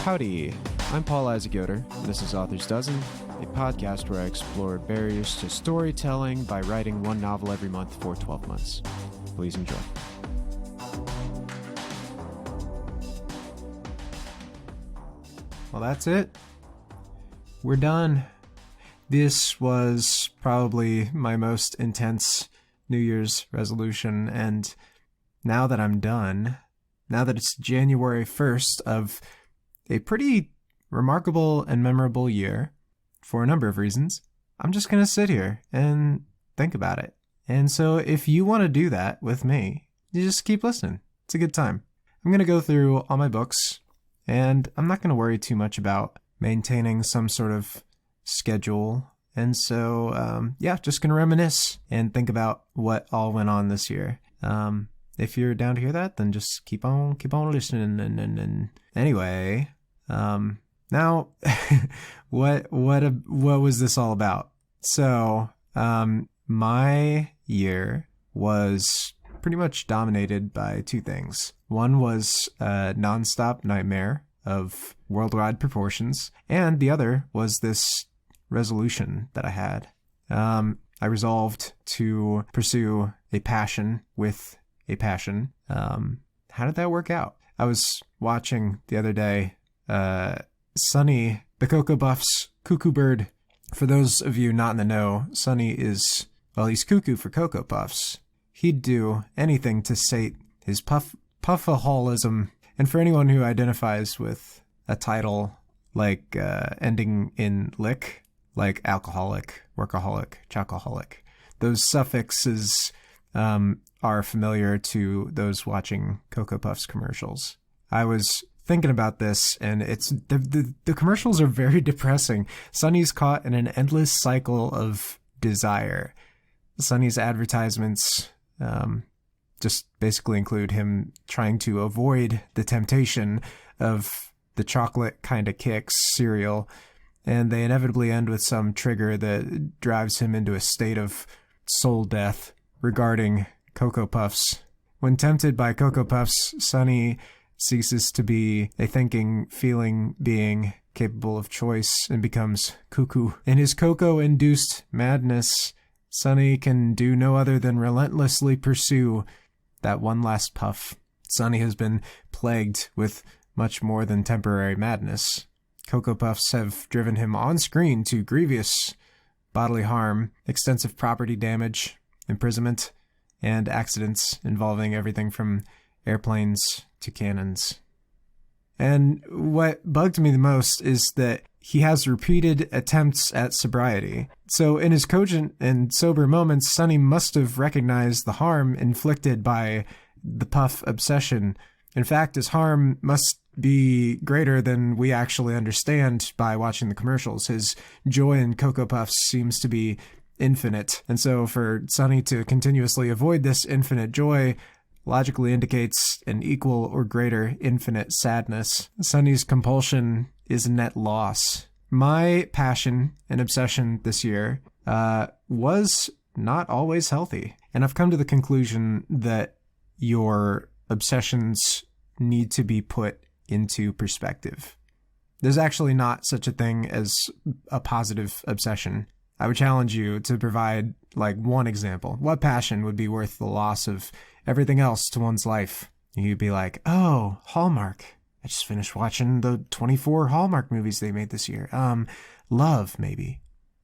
Howdy, I'm Paul Isaac Yoder, and this is Author's Dozen, a podcast where I explore barriers to storytelling by writing one novel every month for 12 months. Please enjoy. Well, that's it. We're done. This was probably my most intense New Year's resolution, and now that I'm done, now that it's January 1st of a pretty remarkable and memorable year, for a number of reasons, I'm just going to sit here and think about it. And so if you want to do that with me, you just keep listening. It's a good time. I'm going to go through all my books, and I'm not going to worry too much about maintaining some sort of schedule. And so, just going to reminisce and think about what all went on this year. If you're down to hear that, then just keep on listening. And anyway, now, what was this all about? So, my year was pretty much dominated by two things. One was a nonstop nightmare of worldwide proportions, and the other was this resolution that I had. I resolved to pursue a passion with a passion. How did that work out? I was watching the other day, Sonny, the Cocoa Puffs Cuckoo Bird. For those of you not in the know, Sonny is, well, he's cuckoo for Cocoa Puffs. He'd do anything to sate his puffaholism. And for anyone who identifies with a title like ending in lick, like alcoholic, workaholic, chocoholic, those suffixes are familiar to those watching Cocoa Puffs commercials. I was thinking about this, and it's the commercials are very depressing. Sonny's caught in an endless cycle of desire. Sonny's advertisements just basically include him trying to avoid the temptation of the chocolate kind of kicks cereal, and they inevitably end with some trigger that drives him into a state of soul death regarding Cocoa Puffs. When tempted by Cocoa Puffs, Sonny ceases to be a thinking, feeling being capable of choice and becomes cuckoo. In his cocoa-induced madness, Sonny can do no other than relentlessly pursue that one last puff. Sonny has been plagued with much more than temporary madness. Cocoa Puffs have driven him on screen to grievous bodily harm, extensive property damage, imprisonment, and accidents involving everything from airplanes to cannons. And what bugged me the most is that he has repeated attempts at sobriety. So in his cogent and sober moments, Sonny must have recognized the harm inflicted by the puff obsession. In fact, his harm must be greater than we actually understand by watching the commercials. His joy in Cocoa Puffs seems to be infinite. And so for Sonny to continuously avoid this infinite joy logically indicates an equal or greater infinite sadness. Sonny's compulsion is a net loss. My passion and obsession this year was not always healthy. And I've come to the conclusion that your obsessions need to be put into perspective. There's actually not such a thing as a positive obsession. I would challenge you to provide like one example. What passion would be worth the loss of everything else to one's life? You'd be like, oh, Hallmark. I just finished watching the 24 Hallmark movies they made this year. Love, maybe.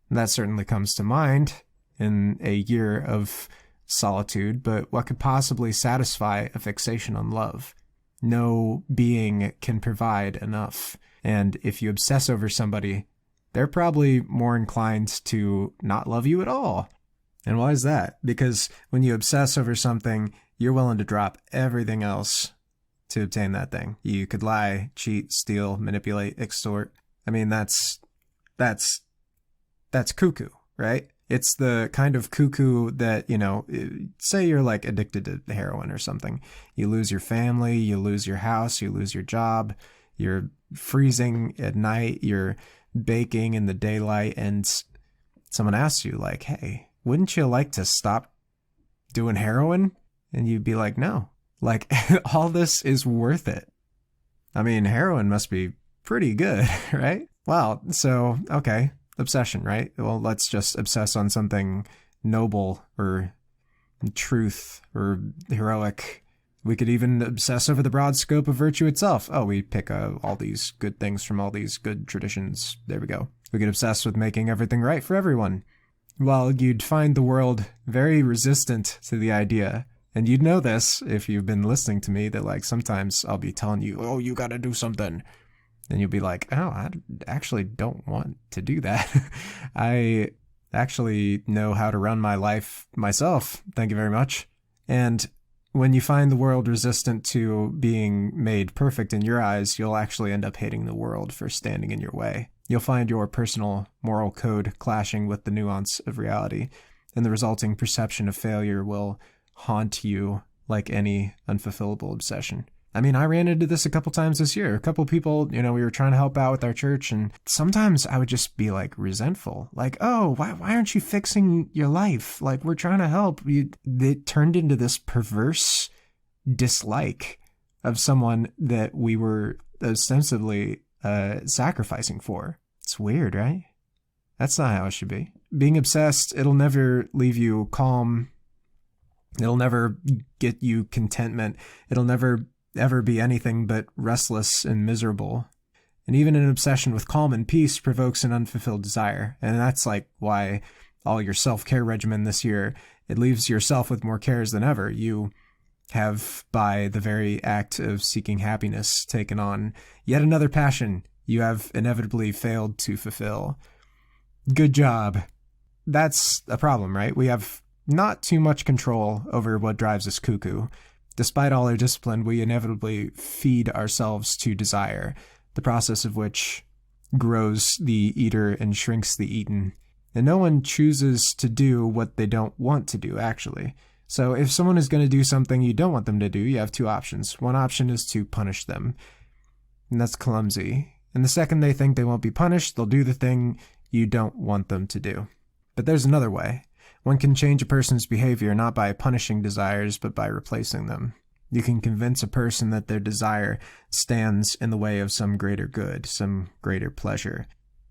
And that certainly comes to mind in a year of solitude, but what could possibly satisfy a fixation on love? No being can provide enough. And if you obsess over somebody, they're probably more inclined to not love you at all. And why is that? Because when you obsess over something, you're willing to drop everything else to obtain that thing. You could lie, cheat, steal, manipulate, extort. I mean, that's cuckoo, right? It's the kind of cuckoo that, say you're like addicted to heroin or something. You lose your family, you lose your house, you lose your job, you're freezing at night, you're baking in the daylight, and someone asks you like, hey, wouldn't you like to stop doing heroin? And you'd be like, no, like all this is worth it. I mean, heroin must be pretty good, right? Wow. So, okay. Obsession, right? Well, let's just obsess on something noble or truth or heroic. We could even obsess over the broad scope of virtue itself. Oh, we pick all these good things from all these good traditions. There we go. We could obsess with making everything right for everyone. Well, you'd find the world very resistant to the idea. And you'd know this if you've been listening to me, that like sometimes I'll be telling you, oh, you gotta do something. And you'll be like, oh, I actually don't want to do that. I actually know how to run my life myself. Thank you very much. And when you find the world resistant to being made perfect in your eyes, you'll actually end up hating the world for standing in your way. You'll find your personal moral code clashing with the nuance of reality, and the resulting perception of failure will haunt you like any unfulfillable obsession. I mean, I ran into this a couple times this year. A couple people, we were trying to help out with our church, and sometimes I would just be like resentful. Like, oh, why aren't you fixing your life? Like, we're trying to help. It turned into this perverse dislike of someone that we were ostensibly sacrificing for. It's weird, right? That's not how it should be. Being obsessed, it'll never leave you calm. It'll never get you contentment. It'll never ever be anything but restless and miserable. And even an obsession with calm and peace provokes an unfulfilled desire. And that's like why all your self-care regimen this year, it leaves yourself with more cares than ever. You have, by the very act of seeking happiness, taken on yet another passion you have inevitably failed to fulfill. Good job. That's a problem, right? We have not too much control over what drives us cuckoo. Despite all our discipline, we inevitably feed ourselves to desire, the process of which grows the eater and shrinks the eaten. And no one chooses to do what they don't want to do, actually. So if someone is going to do something you don't want them to do, you have two options. One option is to punish them, and that's clumsy. And the second they think they won't be punished, they'll do the thing you don't want them to do. But there's another way. One can change a person's behavior not by punishing desires, but by replacing them. You can convince a person that their desire stands in the way of some greater good, some greater pleasure.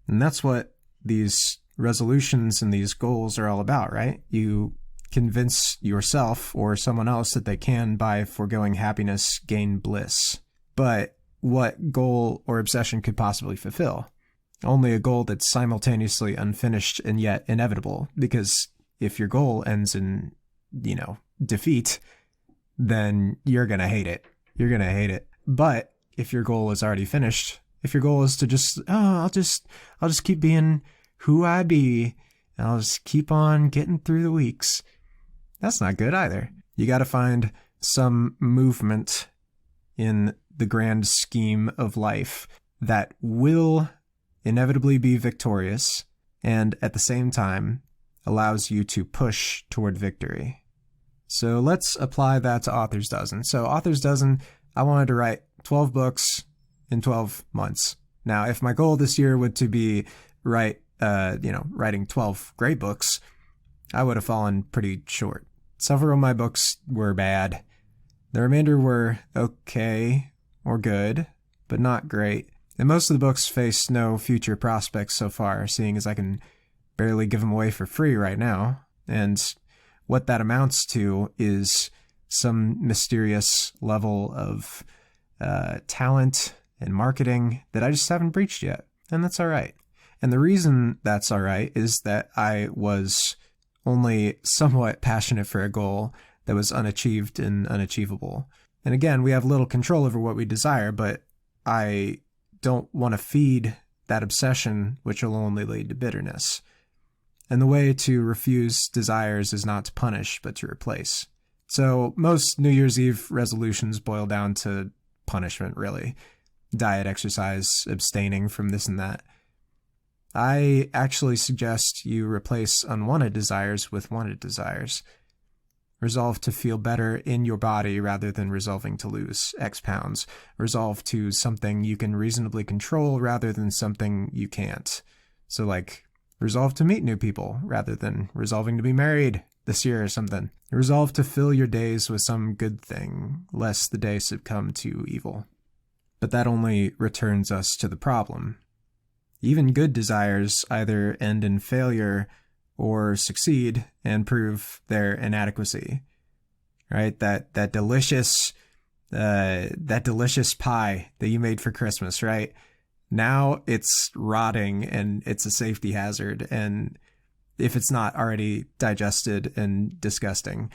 And that's what these resolutions and these goals are all about, right? You convince yourself or someone else that they can, by foregoing happiness, gain bliss. But what goal or obsession could possibly fulfill? Only a goal that's simultaneously unfinished and yet inevitable, because if your goal ends in, defeat, then you're going to hate it. You're going to hate it. But if your goal is already finished, if your goal is to just, I'll just keep being who I be, and I'll just keep on getting through the weeks, that's not good either. You got to find some movement in the grand scheme of life that will inevitably be victorious, and at the same time allows you to push toward victory. So let's apply that to Author's Dozen. So Author's Dozen, I wanted to write 12 books in 12 months. Now, if my goal this year would to be writing 12 great books, I would have fallen pretty short. Several of my books were bad. The remainder were okay or good, but not great. And most of the books face no future prospects so far, seeing as I can barely give them away for free right now. And what that amounts to is some mysterious level of talent and marketing that I just haven't breached yet. And that's all right. And the reason that's all right is that I was only somewhat passionate for a goal that was unachieved and unachievable. And again, we have little control over what we desire, but I don't want to feed that obsession, which will only lead to bitterness. And the way to refuse desires is not to punish, but to replace. So most New Year's Eve resolutions boil down to punishment, really. Diet, exercise, abstaining from this and that. I actually suggest you replace unwanted desires with wanted desires. Resolve to feel better in your body rather than resolving to lose X pounds. Resolve to something you can reasonably control rather than something you can't. So resolve to meet new people rather than resolving to be married this year or something. Resolve to fill your days with some good thing, lest the day succumb to evil. but that only returns us to the problem. Even good desires either end in failure or succeed and prove their inadequacy. Right? That delicious pie that you made for Christmas, right? Now it's rotting and it's a safety hazard. And if it's not already digested and disgusting,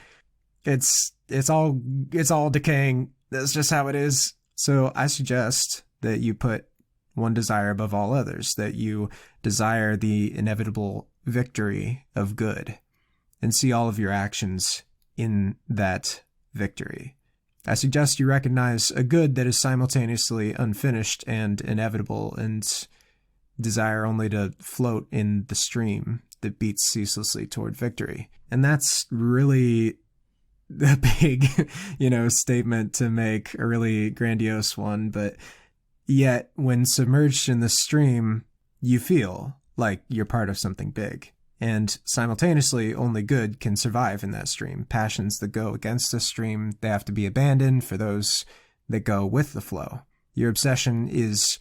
it's all decaying. That's just how it is. So I suggest that you put one desire above all others, that you desire the inevitable victory of good and see all of your actions in that victory. I suggest you recognize a good that is simultaneously unfinished and inevitable, and desire only to float in the stream that beats ceaselessly toward victory. And that's really a big, statement to make, a really grandiose one, but yet when submerged in the stream, you feel like you're part of something big. And simultaneously, only good can survive in that stream. Passions that go against the stream, they have to be abandoned for those that go with the flow. Your obsession is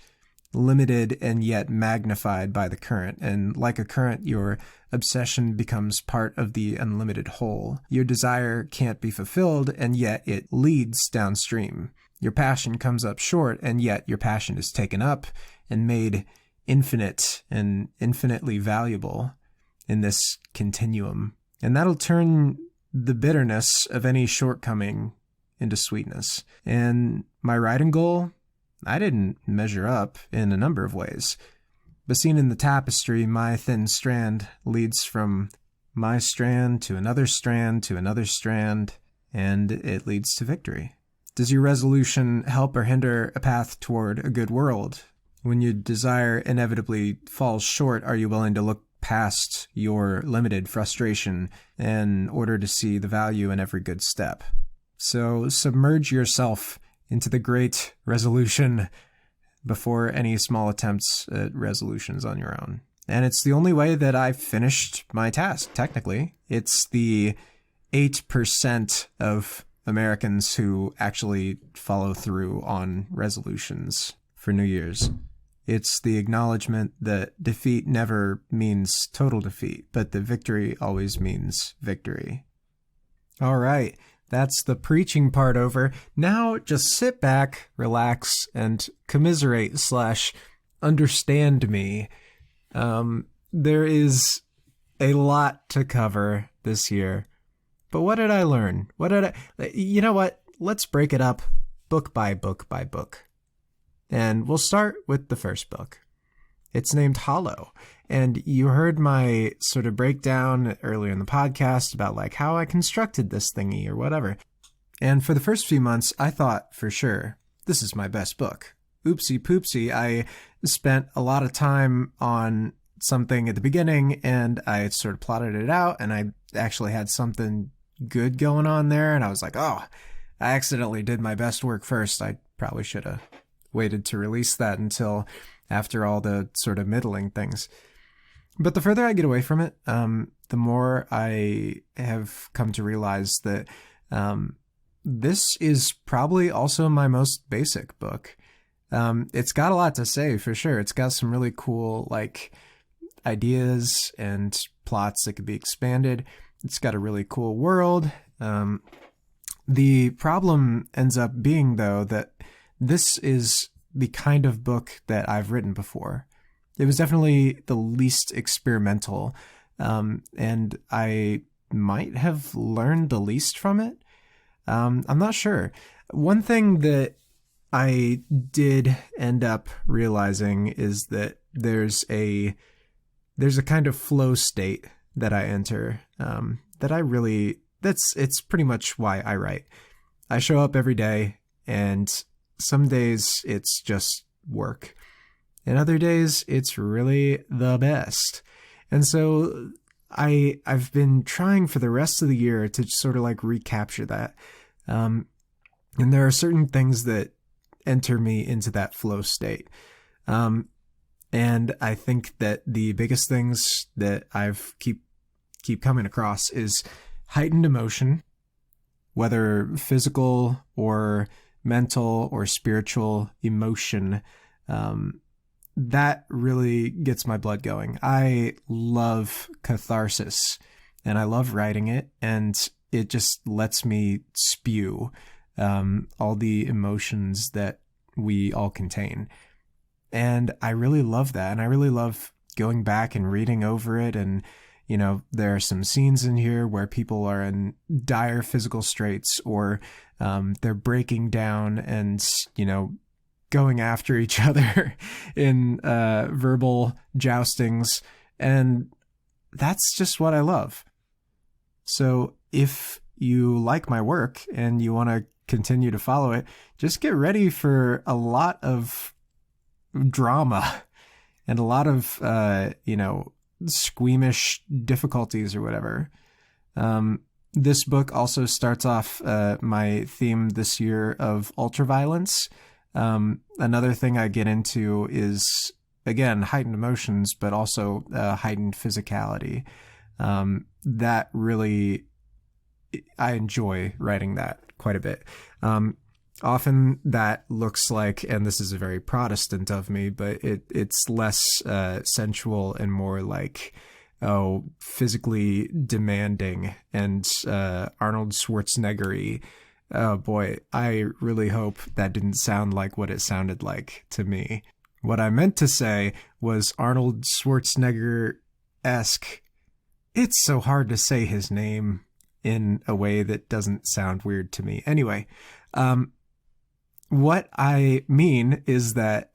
limited and yet magnified by the current. And like a current, your obsession becomes part of the unlimited whole. Your desire can't be fulfilled, and yet it leads downstream. Your passion comes up short, and yet your passion is taken up and made infinite and infinitely valuable in this continuum. And that'll turn the bitterness of any shortcoming into sweetness. And my writing goal, I didn't measure up in a number of ways. But seen in the tapestry, my thin strand leads from my strand to another strand to another strand, and it leads to victory. Does your resolution help or hinder a path toward a good world? When your desire inevitably falls short, are you willing to look past your limited frustration in order to see the value in every good step? So submerge yourself into the great resolution before any small attempts at resolutions on your own. And it's the only way that I've finished my task, technically. It's the 8% of Americans who actually follow through on resolutions for New Year's. It's the acknowledgement that defeat never means total defeat, but that victory always means victory. All right, that's the preaching part over. Now just sit back, relax, and commiserate / understand me. There is a lot to cover this year. But what did I learn? You know what? Let's break it up book by book by book. And we'll start with the first book. It's named Hollow. And you heard my sort of breakdown earlier in the podcast about like how I constructed this thingy or whatever. And for the first few months, I thought for sure, this is my best book. Oopsie poopsie. I spent a lot of time on something at the beginning and I sort of plotted it out and I actually had something good going on there. And I was like, oh, I accidentally did my best work first. I probably should have waited to release that until after all the sort of middling things. But the further I get away from it, the more I have come to realize that this is probably also my most basic book. It's got a lot to say for sure. It's got some really cool like ideas and plots that could be expanded. It's got a really cool world. The problem ends up being, though, that this is the kind of book that I've written before. It was definitely the least experimental, and I might have learned the least from it. I'm not sure. One thing that I did end up realizing is that there's a kind of flow state that I enter, it's pretty much why I write. I show up every day and some days it's just work. And other days it's really the best. And so I've been trying for the rest of the year to sort of like recapture that. And there are certain things that enter me into that flow state. And I think that the biggest things that I've keep coming across is heightened emotion, whether physical or mental or spiritual emotion, that really gets my blood going. I love catharsis, and I love writing it, and it just lets me spew all the emotions that we all contain. And I really love that, and I really love going back and reading over it. And there are some scenes in here where people are in dire physical straits, or they're breaking down and going after each other in verbal joustings, and that's just what I love. So if you like my work and you want to continue to follow it, just get ready for a lot of drama and a lot of squeamish difficulties or whatever. This book also starts off my theme this year of ultraviolence. Another thing I get into is, again, heightened emotions, but also heightened physicality. That really, I enjoy writing that quite a bit. Often that looks like, and this is a very Protestant of me, but it's less sensual and more like, physically demanding and Arnold Schwarzenegger-y. Oh boy, I really hope that didn't sound like what it sounded like to me. What I meant to say was Arnold Schwarzenegger-esque. It's so hard to say his name in a way that doesn't sound weird to me. Anyway, what I mean is that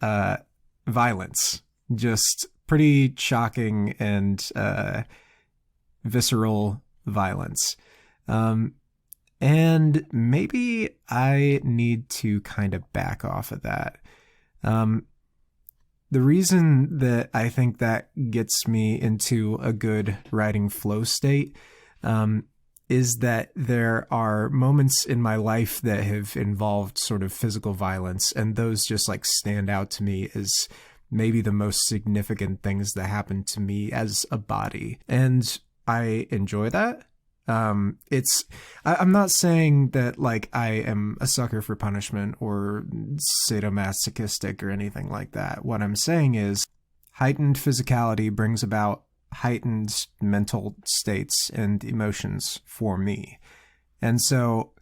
violence, just pretty shocking and visceral violence. And maybe I need to kind of back off of that. The reason that I think that gets me into a good writing flow state is that there are moments in my life that have involved sort of physical violence, and those just like stand out to me as maybe the most significant things that happened to me as a body. And I enjoy that. I'm not saying that like I am a sucker for punishment or sadomasochistic or anything like that. What I'm saying is heightened physicality brings about heightened mental states and emotions for me. And so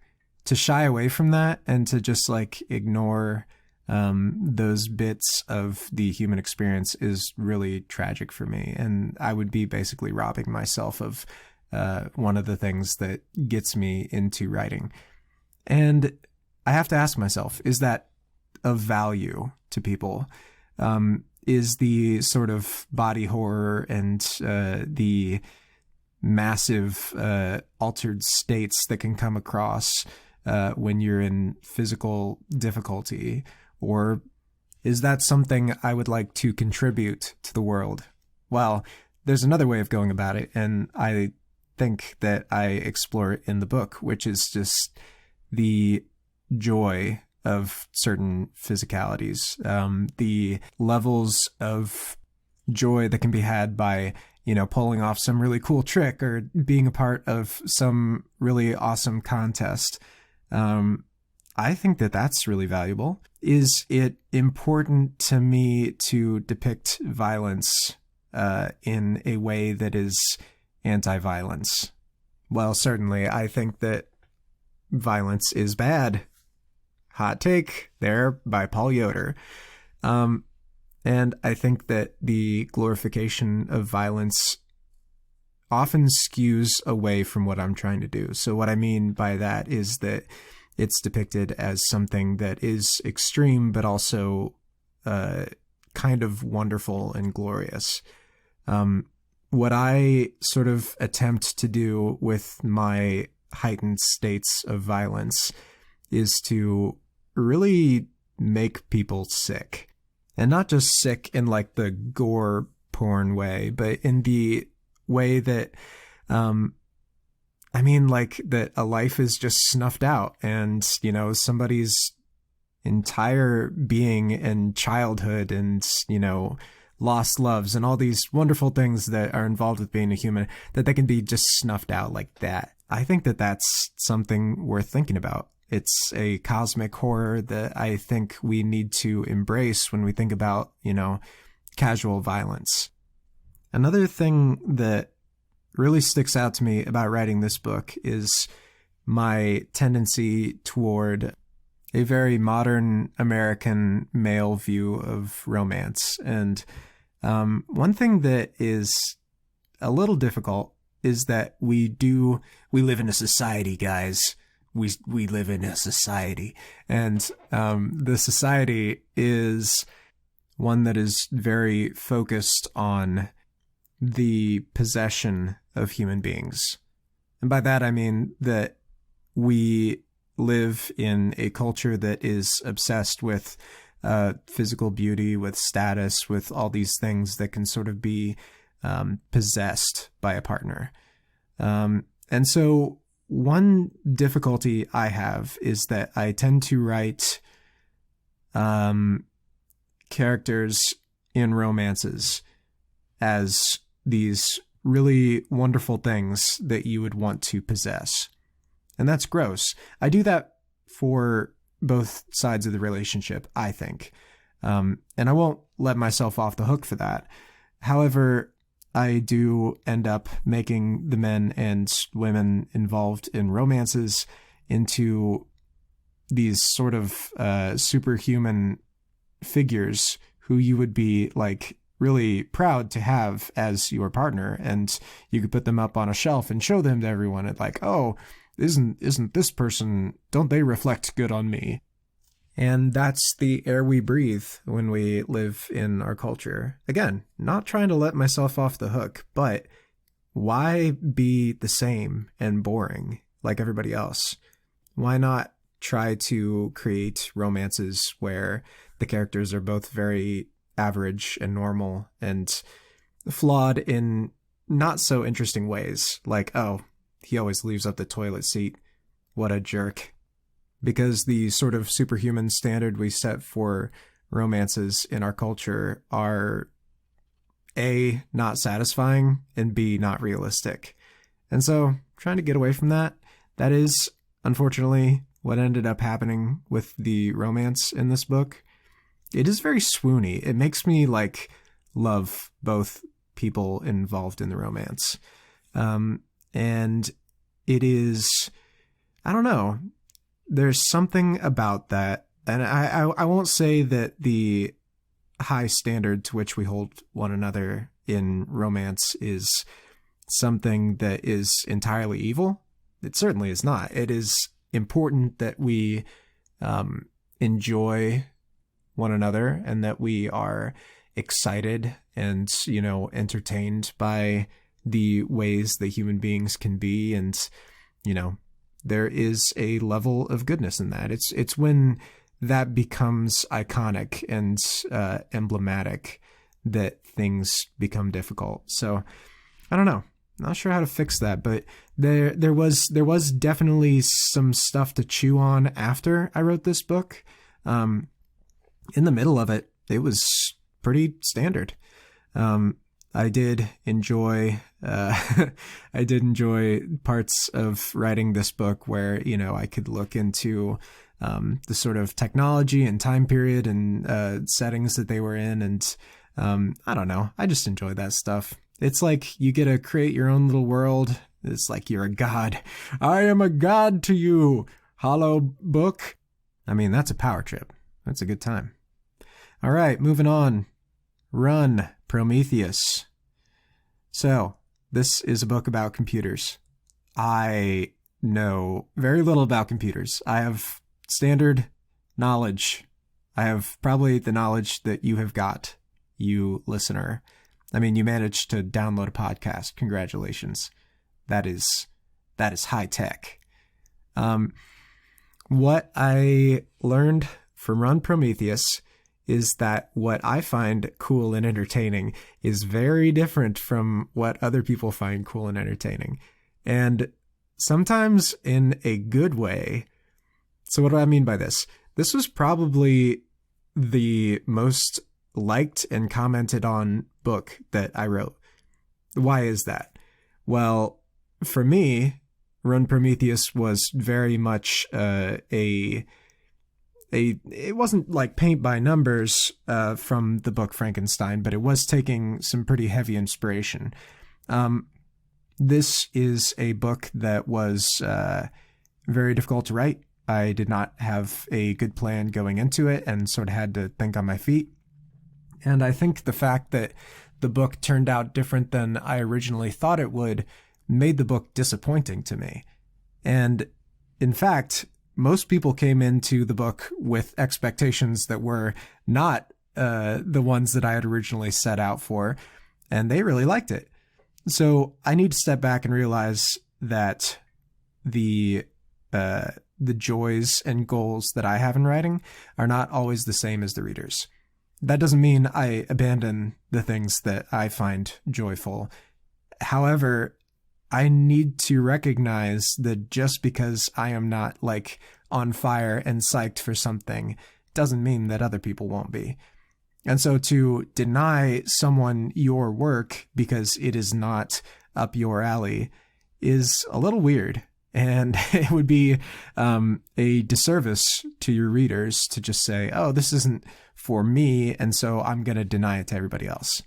to shy away from that and to just like ignore those bits of the human experience is really tragic for me. And I would be basically robbing myself of one of the things that gets me into writing. And I have to ask myself, is that of value to people? Is the sort of body horror and the massive altered states that can come across when you're in physical difficulty? Or is that something I would like to contribute to the world? Well, there's another way of going about it, and I think that I explore it in the book, which is just the joy of certain physicalities, the levels of joy that can be had by, pulling off some really cool trick or being a part of some really awesome contest. I think that that's really valuable. Is it important to me to depict violence in a way that is anti-violence? Well, certainly. I think that violence is bad. Hot take there by Paul Yoder. And I think that the glorification of violence often skews away from what I'm trying to do. So what I mean by that is that it's depicted as something that is extreme, but also kind of wonderful and glorious. What I sort of attempt to do with my heightened states of violence is to really make people sick. And not just sick in like the gore porn way, but in the way that, like that a life is just snuffed out and, somebody's entire being and childhood and, lost loves and all these wonderful things that are involved with being a human, that they can be just snuffed out like that. I think that that's something worth thinking about. It's a cosmic horror that I think we need to embrace when we think about, casual violence. Another thing that really sticks out to me about writing this book is my tendency toward a very modern American male view of romance. And one thing that is a little difficult is that we live in a society, guys. We live in a society. And the society is one that is very focused on the possession of human beings. And by that, I mean that we live in a culture that is obsessed with physical beauty, with status, with all these things that can sort of be possessed by a partner. And so one difficulty I have is that I tend to write characters in romances as these really wonderful things that you would want to possess. And that's gross. I do that for both sides of the relationship, I think. And I won't let myself off the hook for that. However, I do end up making the men and women involved in romances into these sort of superhuman figures who you would be like really proud to have as your partner, and you could put them up on a shelf and show them to everyone and like, oh, isn't this person, don't they reflect good on me? And that's the air we breathe when we live in our culture. Again, not trying to let myself off the hook, but why be the same and boring like everybody else? Why not try to create romances where the characters are both very average and normal and flawed in not so interesting ways, like, oh, he always leaves up the toilet seat, what a jerk. Because the sort of superhuman standard we set for romances in our culture are A, not satisfying, and B, not realistic. And so trying to get away from that, that is unfortunately what ended up happening with the romance in this book. It is very swoony. It makes me like love both people involved in the romance. And it is, I don't know, there's something about that. And I won't say that the high standard to which we hold one another in romance is something that is entirely evil. It certainly is not. It is important that we enjoy one another and that we are excited and, entertained by the ways that human beings can be. And, there is a level of goodness in that. It's when that becomes iconic and emblematic that things become difficult. So I don't know. Not sure how to fix that, but there was definitely some stuff to chew on after I wrote this book. In the middle of it, it was pretty standard. I did enjoy parts of writing this book where, I could look into the sort of technology and time period and settings that they were in. And I don't know. I just enjoy that stuff. It's like you get to create your own little world. It's like you're a god. I am a god to you, hollow book. I mean, that's a power trip. That's a good time. All right, moving on. Run, Prometheus. So, this is a book about computers. I know very little about computers. I have standard knowledge. I have probably the knowledge that you have got, you listener. I mean, you managed to download a podcast. Congratulations. That is high tech. What I learned from Run Prometheus is that what I find cool and entertaining is very different from what other people find cool and entertaining. And sometimes in a good way. So what do I mean by this? This was probably the most liked and commented on book that I wrote. Why is that? Well, for me, Run Prometheus was very much it wasn't like paint by numbers from the book Frankenstein, but it was taking some pretty heavy inspiration. This is a book that was very difficult to write. I did not have a good plan going into it and sort of had to think on my feet. And I think the fact that the book turned out different than I originally thought it would made the book disappointing to me. And in fact, most people came into the book with expectations that were not the ones that I had originally set out for, and they really liked it. So I need to step back and realize that the joys and goals that I have in writing are not always the same as the readers. That doesn't mean I abandon the things that I find joyful. However, I need to recognize that just because I am not like on fire and psyched for something doesn't mean that other people won't be. And so to deny someone your work because it is not up your alley is a little weird. And it would be a disservice to your readers to just say, oh, this isn't for me, and so I'm going to deny it to everybody else.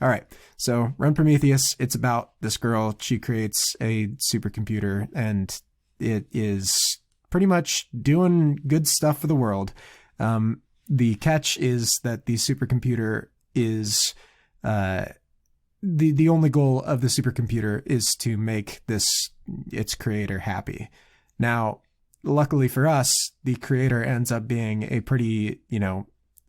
All right, so Run Prometheus, it's about this girl. She creates a supercomputer, and it is pretty much doing good stuff for the world. The catch is that the supercomputer is... The only goal of the supercomputer is to make its creator happy. Now, luckily for us, the creator ends up being a pretty,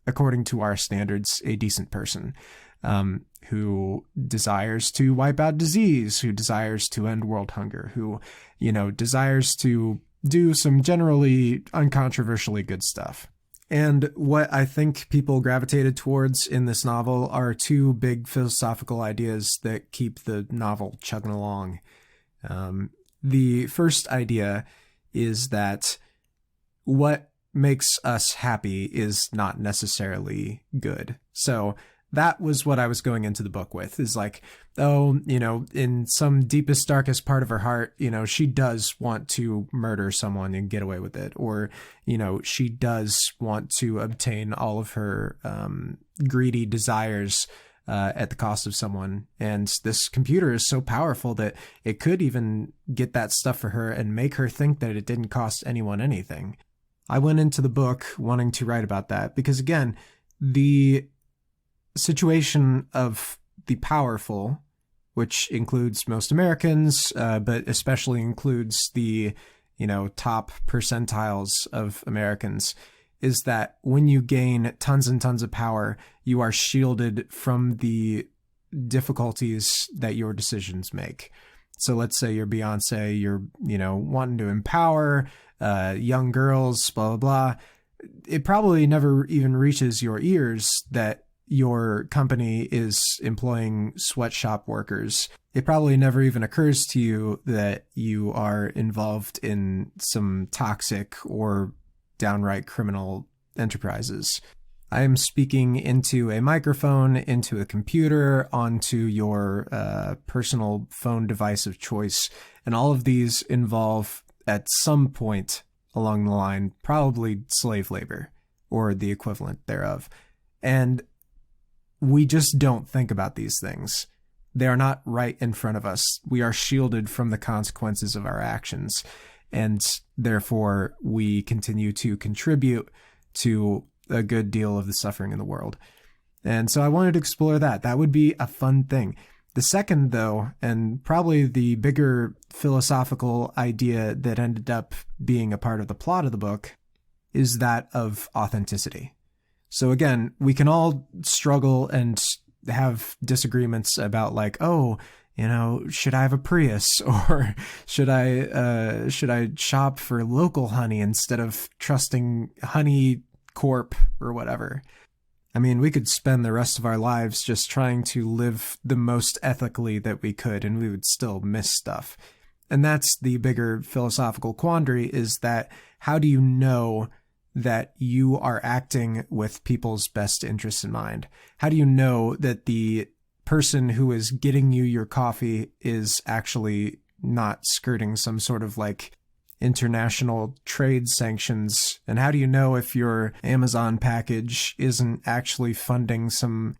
according to our standards, a decent person who desires to wipe out disease, who desires to end world hunger, who, desires to do some generally uncontroversially good stuff. And what I think people gravitated towards in this novel are two big philosophical ideas that keep the novel chugging along. The first idea is that what makes us happy is not necessarily good. So that was what I was going into the book with, is like, oh, in some deepest, darkest part of her heart, she does want to murder someone and get away with it. Or, she does want to obtain all of her greedy desires at the cost of someone. And this computer is so powerful that it could even get that stuff for her and make her think that it didn't cost anyone anything. I went into the book wanting to write about that because, again, the situation of the powerful, which includes most Americans, but especially includes the, top percentiles of Americans, is that when you gain tons and tons of power, you are shielded from the difficulties that your decisions make. So let's say you're Beyonce, you're, wanting to empower young girls, blah, blah, blah. It probably never even reaches your ears that your company is employing sweatshop workers. It probably never even occurs to you that you are involved in some toxic or downright criminal enterprises. I am speaking into a microphone, into a computer, onto your personal phone device of choice, and all of these involve, at some point along the line, probably slave labor or the equivalent thereof. And we just don't think about these things. They are not right in front of us. We are shielded from the consequences of our actions, and therefore we continue to contribute to a good deal of the suffering in the world. And so I wanted to explore that. That would be a fun thing. The second, though, and probably the bigger philosophical idea that ended up being a part of the plot of the book, is that of authenticity. So again, we can all struggle and have disagreements about like, oh, should I have a Prius, or should I shop for local honey instead of trusting Honey Corp or whatever. I mean, we could spend the rest of our lives just trying to live the most ethically that we could, and we would still miss stuff. And that's the bigger philosophical quandary, is that how do you know that you are acting with people's best interests in mind? How do you know that the person who is getting you your coffee is actually not skirting some sort of like international trade sanctions? And how do you know if your Amazon package isn't actually funding some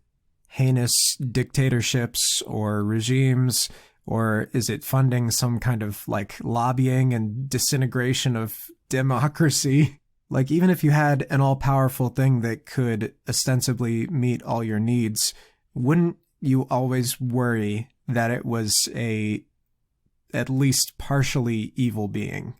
heinous dictatorships or regimes, or is it funding some kind of like lobbying and disintegration of democracy? Like, even if you had an all-powerful thing that could ostensibly meet all your needs, wouldn't you always worry that it was a at least partially evil being?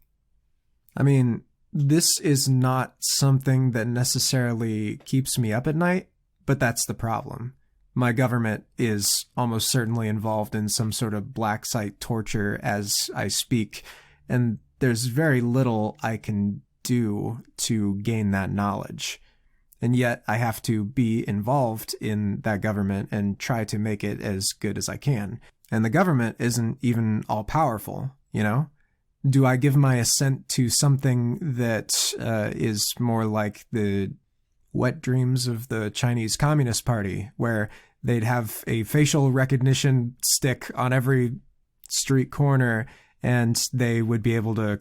I mean, this is not something that necessarily keeps me up at night, but that's the problem. My government is almost certainly involved in some sort of black site torture as I speak, and there's very little I can do to gain that knowledge. And yet I have to be involved in that government and try to make it as good as I can. And the government isn't even all powerful, you know? Do I give my assent to something that is more like the wet dreams of the Chinese Communist Party, where they'd have a facial recognition stick on every street corner and they would be able to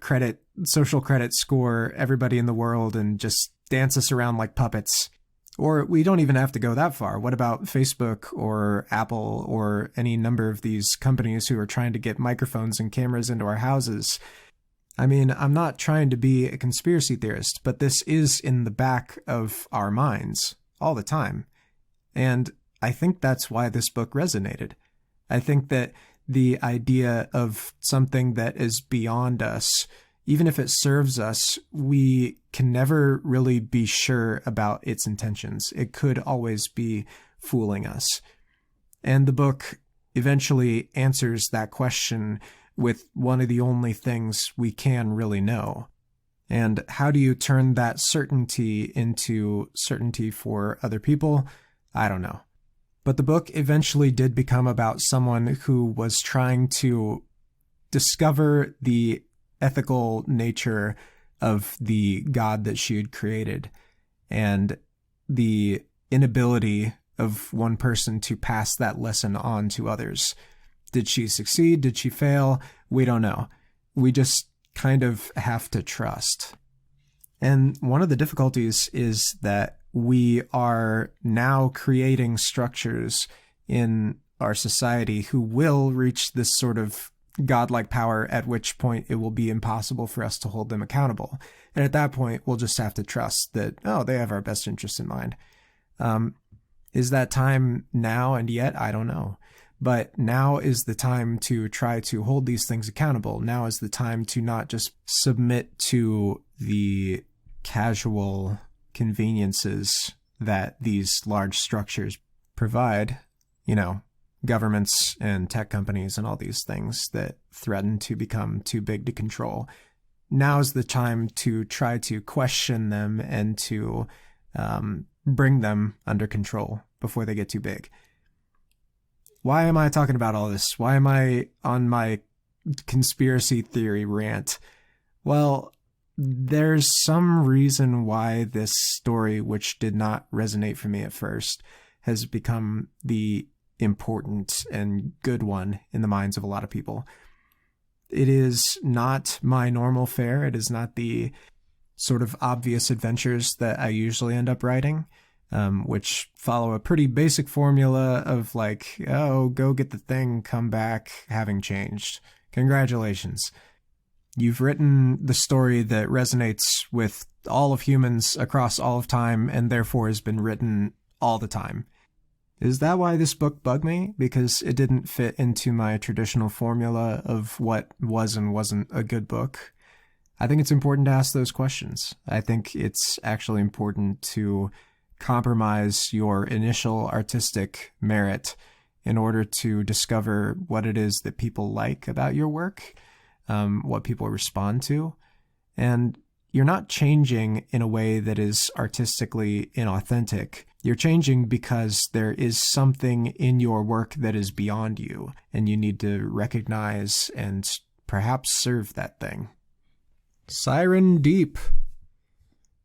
social credit score everybody in the world and just dance us around like puppets? Or we don't even have to go that far. What about Facebook or Apple or any number of these companies who are trying to get microphones and cameras into our houses? I mean, I'm not trying to be a conspiracy theorist, but this is in the back of our minds all the time. And I think that's why this book resonated. I think that the idea of something that is beyond us, even if it serves us, we can never really be sure about its intentions. It could always be fooling us. And the book eventually answers that question with one of the only things we can really know. And how do you turn that certainty into certainty for other people? I don't know. But the book eventually did become about someone who was trying to discover the ethical nature of the God that she had created, and the inability of one person to pass that lesson on to others. Did she succeed? Did she fail? We don't know. We just kind of have to trust. And one of the difficulties is that we are now creating structures in our society who will reach this sort of godlike power, at which point it will be impossible for us to hold them accountable. And at that point, we'll just have to trust that, oh, they have our best interests in mind. Is that time now and yet? I don't know. But now is the time to try to hold these things accountable. Now is the time to not just submit to the casual conveniences that these large structures provide, you know, governments and tech companies and all these things that threaten to become too big to control. Now is the time to try to question them and to bring them under control before they get too big. Why am I talking about all this? Why am I on my conspiracy theory rant? Well, there's some reason why this story, which did not resonate for me at first, has become the important and good one in the minds of a lot of people. It is not my normal fare. It is not the sort of obvious adventures that I usually end up writing, which follow a pretty basic formula of like, oh, go get the thing, come back, having changed. Congratulations. You've written the story that resonates with all of humans across all of time and therefore has been written all the time. Is that why this book bugged me? Because it didn't fit into my traditional formula of what was and wasn't a good book? I think it's important to ask those questions. I think it's actually important to compromise your initial artistic merit in order to discover what it is that people like about your work, what people respond to. And you're not changing in a way that is artistically inauthentic. You're changing because there is something in your work that is beyond you, and you need to recognize and perhaps serve that thing. Siren Deep.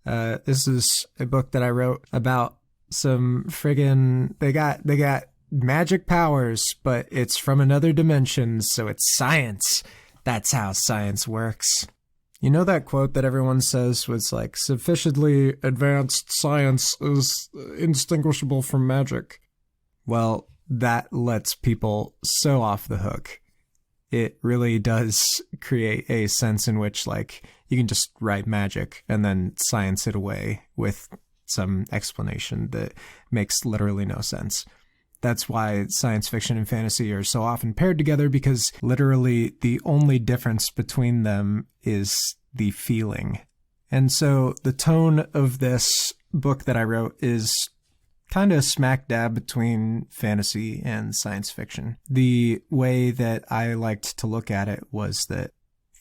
This is a book that I wrote about some friggin'... They got magic powers, but it's from another dimension, so it's science. That's how science works. You know that quote that everyone says was like, sufficiently advanced science is indistinguishable from magic? Well, that lets people so off the hook. It really does create a sense in which, like, you can just write magic and then science it away with some explanation that makes literally no sense. That's why science fiction and fantasy are so often paired together, because literally the only difference between them is the feeling. And so the tone of this book that I wrote is kind of smack dab between fantasy and science fiction. The way that I liked to look at it was that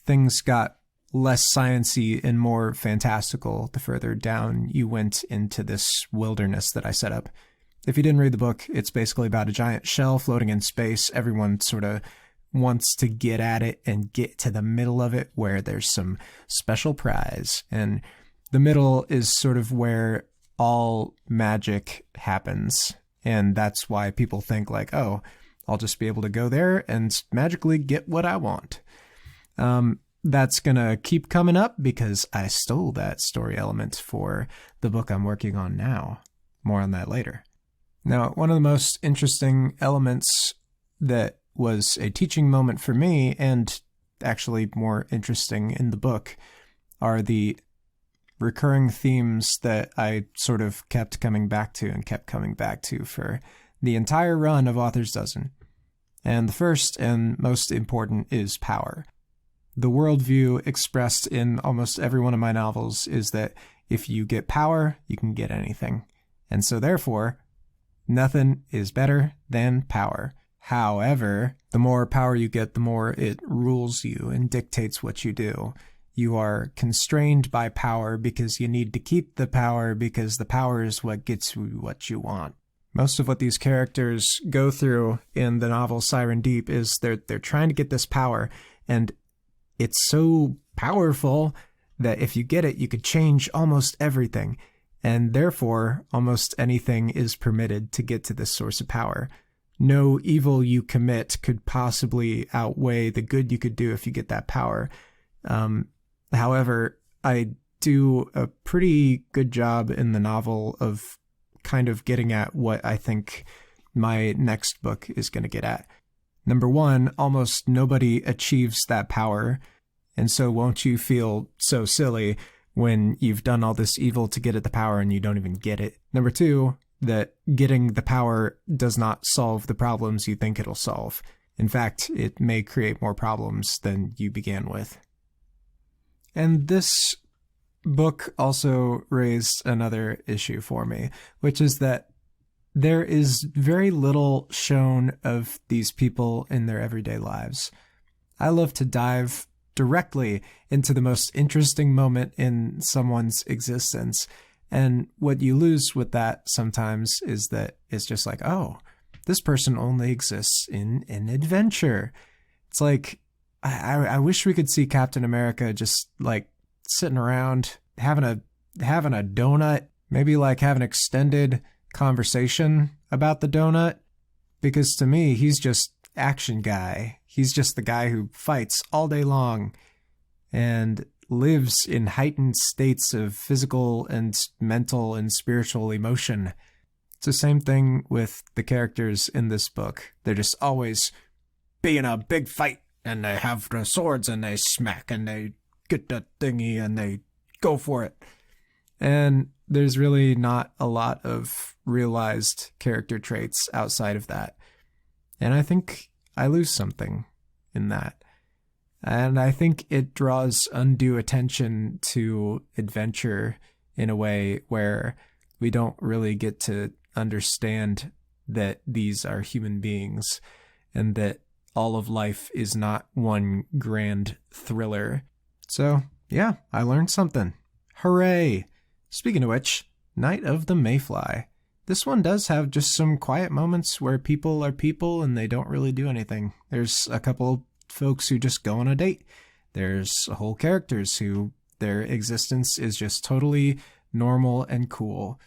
things got less sciencey and more fantastical the further down you went into this wilderness that I set up. If you didn't read the book, it's basically about a giant shell floating in space. Everyone sort of wants to get at it and get to the middle of it where there's some special prize. And the middle is sort of where all magic happens. And that's why people think like, oh, I'll just be able to go there and magically get what I want. That's going to keep coming up because I stole that story element for the book I'm working on now. More on that later. Now, one of the most interesting elements that was a teaching moment for me, and actually more interesting in the book, are the recurring themes that I sort of kept coming back to for the entire run of Author's Dozen. And the first and most important is power. The worldview expressed in almost every one of my novels is that if you get power, you can get anything. And so therefore, nothing is better than power. However, the more power you get, the more it rules you and dictates what you do. You are constrained by power because you need to keep the power, because the power is what gets you what you want. Most of what these characters go through in the novel Siren Deep is they're trying to get this power, and it's so powerful that if you get it, you could change almost everything. And therefore, almost anything is permitted to get to this source of power. No evil you commit could possibly outweigh the good you could do if you get that power. However, I do a pretty good job in the novel of kind of getting at what I think my next book is going to get at. Number one, almost nobody achieves that power. And so won't you feel so silly when you've done all this evil to get at the power and you don't even get it? Number two, that getting the power does not solve the problems you think it'll solve. In fact, it may create more problems than you began with. And this book also raised another issue for me, which is that there is very little shown of these people in their everyday lives. I love to dive directly into the most interesting moment in someone's existence. And what you lose with that sometimes is that it's just like, oh, this person only exists in an adventure. It's like, I wish we could see Captain America just like sitting around having a donut, maybe like have an extended conversation about the donut. Because to me, he's just action guy. He's just the guy who fights all day long and lives in heightened states of physical and mental and spiritual emotion. It's the same thing with the characters in this book. They're just always being a big fight, and they have the swords and they smack and they get the thingy and they go for it. And there's really not a lot of realized character traits outside of that. And I think I lose something in that. And I think it draws undue attention to adventure in a way where we don't really get to understand that these are human beings and that all of life is not one grand thriller. So, yeah, I learned something. Hooray! Speaking of which, Night of the Mayfly. This one does have just some quiet moments where people are people and they don't really do anything. There's a couple folks who just go on a date. There's whole characters who their existence is just totally normal and cool.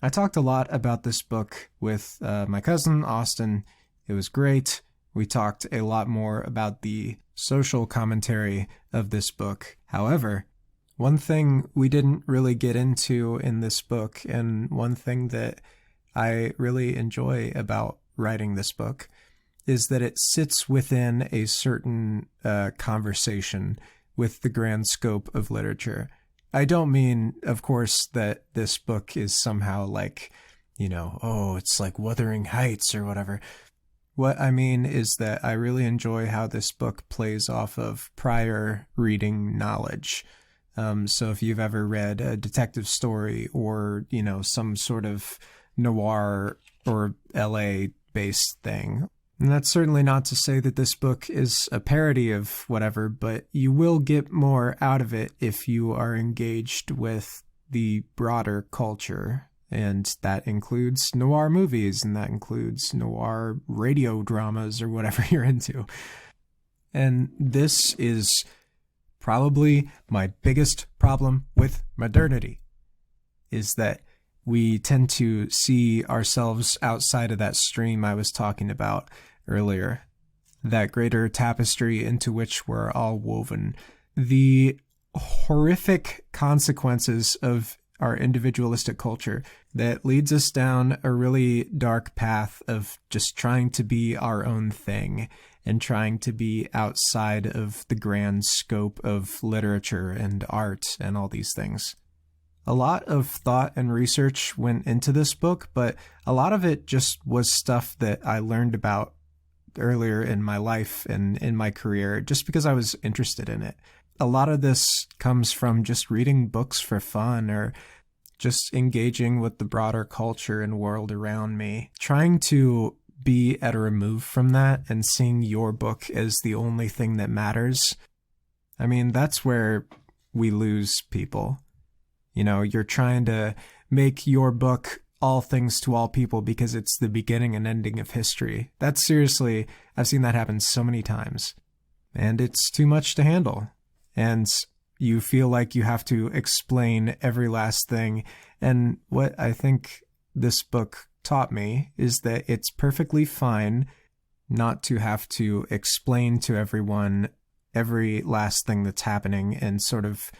I talked a lot about this book with my cousin, Austin. It was great. We talked a lot more about the social commentary of this book. However, one thing we didn't really get into in this book, and one thing that I really enjoy about writing this book, is that it sits within a certain conversation with the grand scope of literature. I don't mean, of course, that this book is somehow like, it's like Wuthering Heights or whatever. What I mean is that I really enjoy how this book plays off of prior reading knowledge. So if you've ever read a detective story or, some sort of noir or LA-based thing, and that's certainly not to say that this book is a parody of whatever, but you will get more out of it if you are engaged with the broader culture. And that includes noir movies, and that includes noir radio dramas or whatever you're into. And this is probably my biggest problem with modernity, is that we tend to see ourselves outside of that stream I was talking about earlier, that greater tapestry into which we're all woven. The horrific consequences of our individualistic culture that leads us down a really dark path of just trying to be our own thing and trying to be outside of the grand scope of literature and art and all these things. A lot of thought and research went into this book, but a lot of it just was stuff that I learned about earlier in my life and in my career just because I was interested in it. A lot of this comes from just reading books for fun or just engaging with the broader culture and world around me, trying to be at a remove from that and seeing your book as the only thing that matters. I mean, that's where we lose people. You're trying to make your book all things to all people because it's the beginning and ending of history. That's seriously, I've seen that happen so many times. And it's too much to handle. And you feel like you have to explain every last thing. And what I think this book taught me is that it's perfectly fine not to have to explain to everyone every last thing that's happening and sort of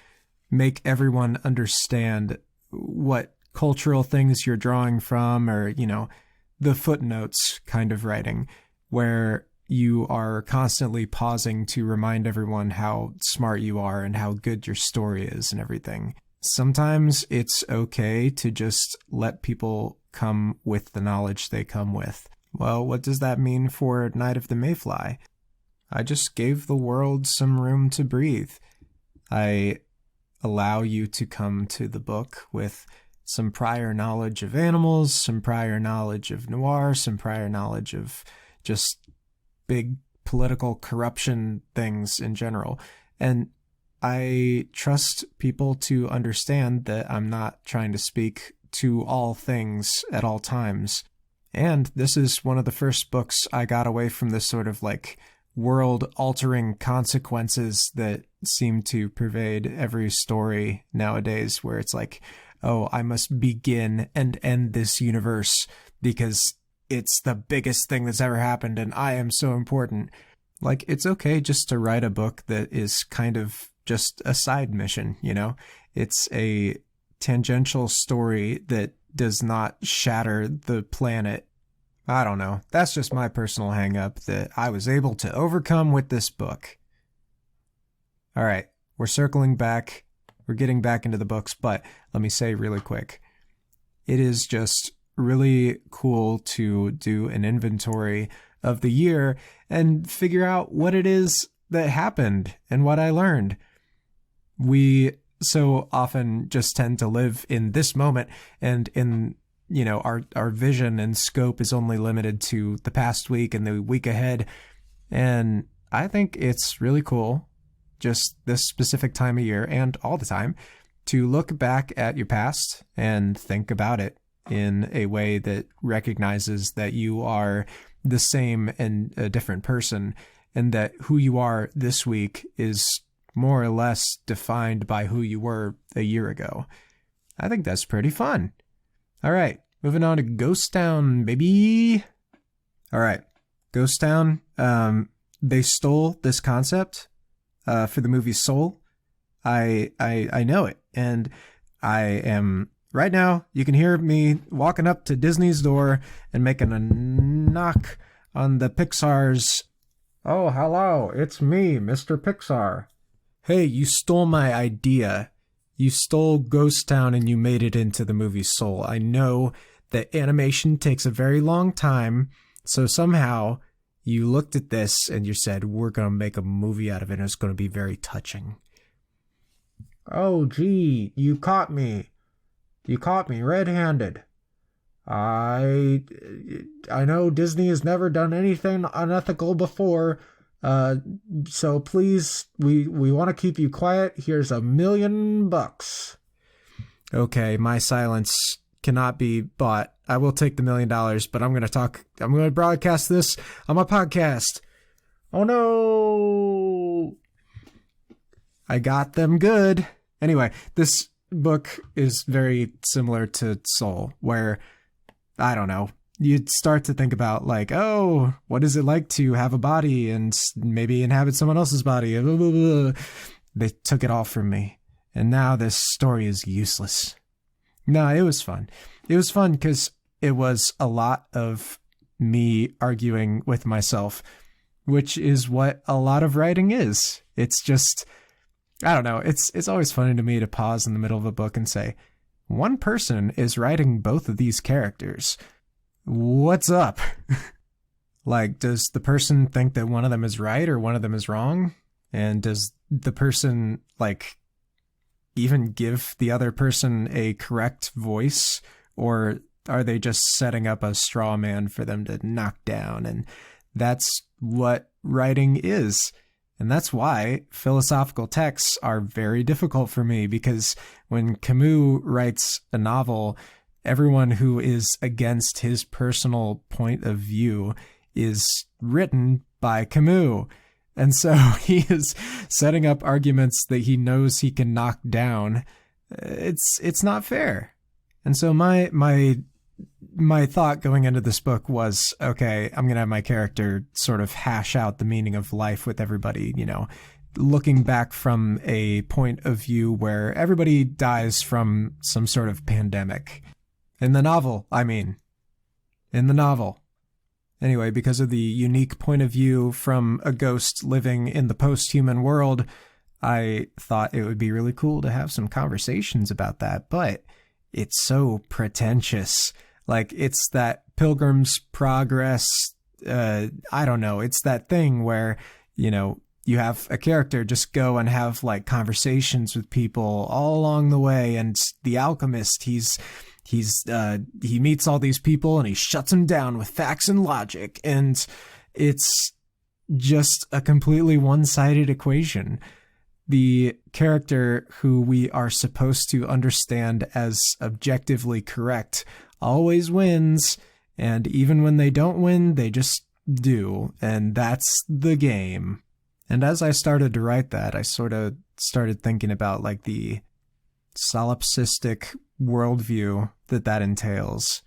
make everyone understand what cultural things you're drawing from, or, the footnotes kind of writing, where you are constantly pausing to remind everyone how smart you are and how good your story is and everything. Sometimes it's okay to just let people come with the knowledge they come with. Well, what does that mean for Night of the Mayfly? I just gave the world some room to breathe. I allow you to come to the book with some prior knowledge of animals, some prior knowledge of noir, some prior knowledge of just big political corruption things in general. And I trust people to understand that I'm not trying to speak to all things at all times. And this is one of the first books I got away from this sort of like world-altering consequences that seem to pervade every story nowadays, where it's like, oh, I must begin and end this universe because it's the biggest thing that's ever happened and I am so important. Like, it's okay just to write a book that is kind of just a side mission, It's a tangential story that does not shatter the planet. I don't know. That's just my personal hang-up that I was able to overcome with this book. All right, we're circling back. We're getting back into the books, but let me say really quick, it is just really cool to do an inventory of the year and figure out what it is that happened and what I learned. We so often just tend to live in this moment, and in our vision and scope is only limited to the past week and the week ahead. And I think it's really cool, just this specific time of year and all the time, to look back at your past and think about it in a way that recognizes that you are the same and a different person, and that who you are this week is more or less defined by who you were a year ago. I think that's pretty fun. All right, moving on to Ghost Town, baby. All right, Ghost Town, they stole this concept for the movie Soul. I know it, and I am right now. You can hear me walking up to Disney's door and making a knock on the Pixar's. Oh, hello, it's me, Mr. Pixar. Hey, you stole my idea. You stole Ghost Town and you made it into the movie Soul. I know that animation takes a very long time, so somehow you looked at this and you said, we're going to make a movie out of it and it's going to be very touching. Oh, gee, you caught me. You caught me red-handed. I know Disney has never done anything unethical before, so please, we want to keep you quiet. Here's $1 million. Okay, my silence cannot be bought. I will take the $1 million, but I'm going to broadcast this on my podcast. Oh no! I got them good. Anyway, this book is very similar to Soul, where, I don't know, you'd start to think about like, oh, what is it like to have a body and maybe inhabit someone else's body? Blah, blah, blah. They took it all from me. And now this story is useless. No, it was fun. It was fun because it was a lot of me arguing with myself, which is what a lot of writing is. It's just, I don't know. It's always funny to me to pause in the middle of a book and say, one person is writing both of these characters. What's up? Like, does the person think that one of them is right or one of them is wrong? And does the person, like, even give the other person a correct voice? Or are they just setting up a straw man for them to knock down? And that's what writing is. And that's why philosophical texts are very difficult for me, because when Camus writes a novel, everyone who is against his personal point of view is written by Camus. And so he is setting up arguments that he knows he can knock down. It's not fair. And so my thought going into this book was, okay, I'm going to have my character sort of hash out the meaning of life with everybody, you know, looking back from a point of view where everybody dies from some sort of pandemic. In the novel, I mean. In the novel. Anyway, because of the unique point of view from a ghost living in the post-human world, I thought it would be really cool to have some conversations about that, but it's so pretentious. Like, it's that Pilgrim's Progress, I don't know, it's that thing where, you know, you have a character just go and have, like, conversations with people all along the way, and the alchemist, he meets all these people and he shuts them down with facts and logic, and it's just a completely one-sided equation. The character who we are supposed to understand as objectively correct always wins, and even when they don't win, they just do, and that's the game. And as I started to write that, I sort of started thinking about, like, the solipsistic worldview that entails.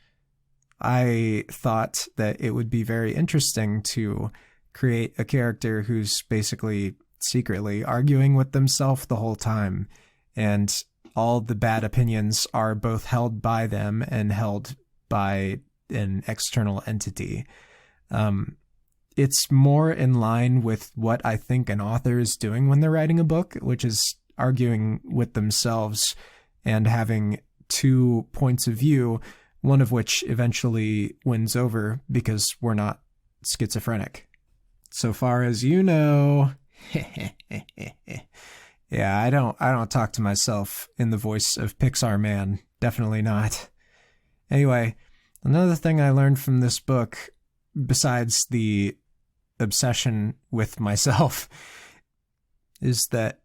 I thought that it would be very interesting to create a character who's basically secretly arguing with themselves the whole time, and all the bad opinions are both held by them and held by an external entity. It's more in line with what I think an author is doing when they're writing a book, which is arguing with themselves and having two points of view, one of which eventually wins over because we're not schizophrenic. So far as you know. Yeah, I don't talk to myself in the voice of Pixar Man. Definitely not. Anyway, another thing I learned from this book, besides the obsession with myself, is that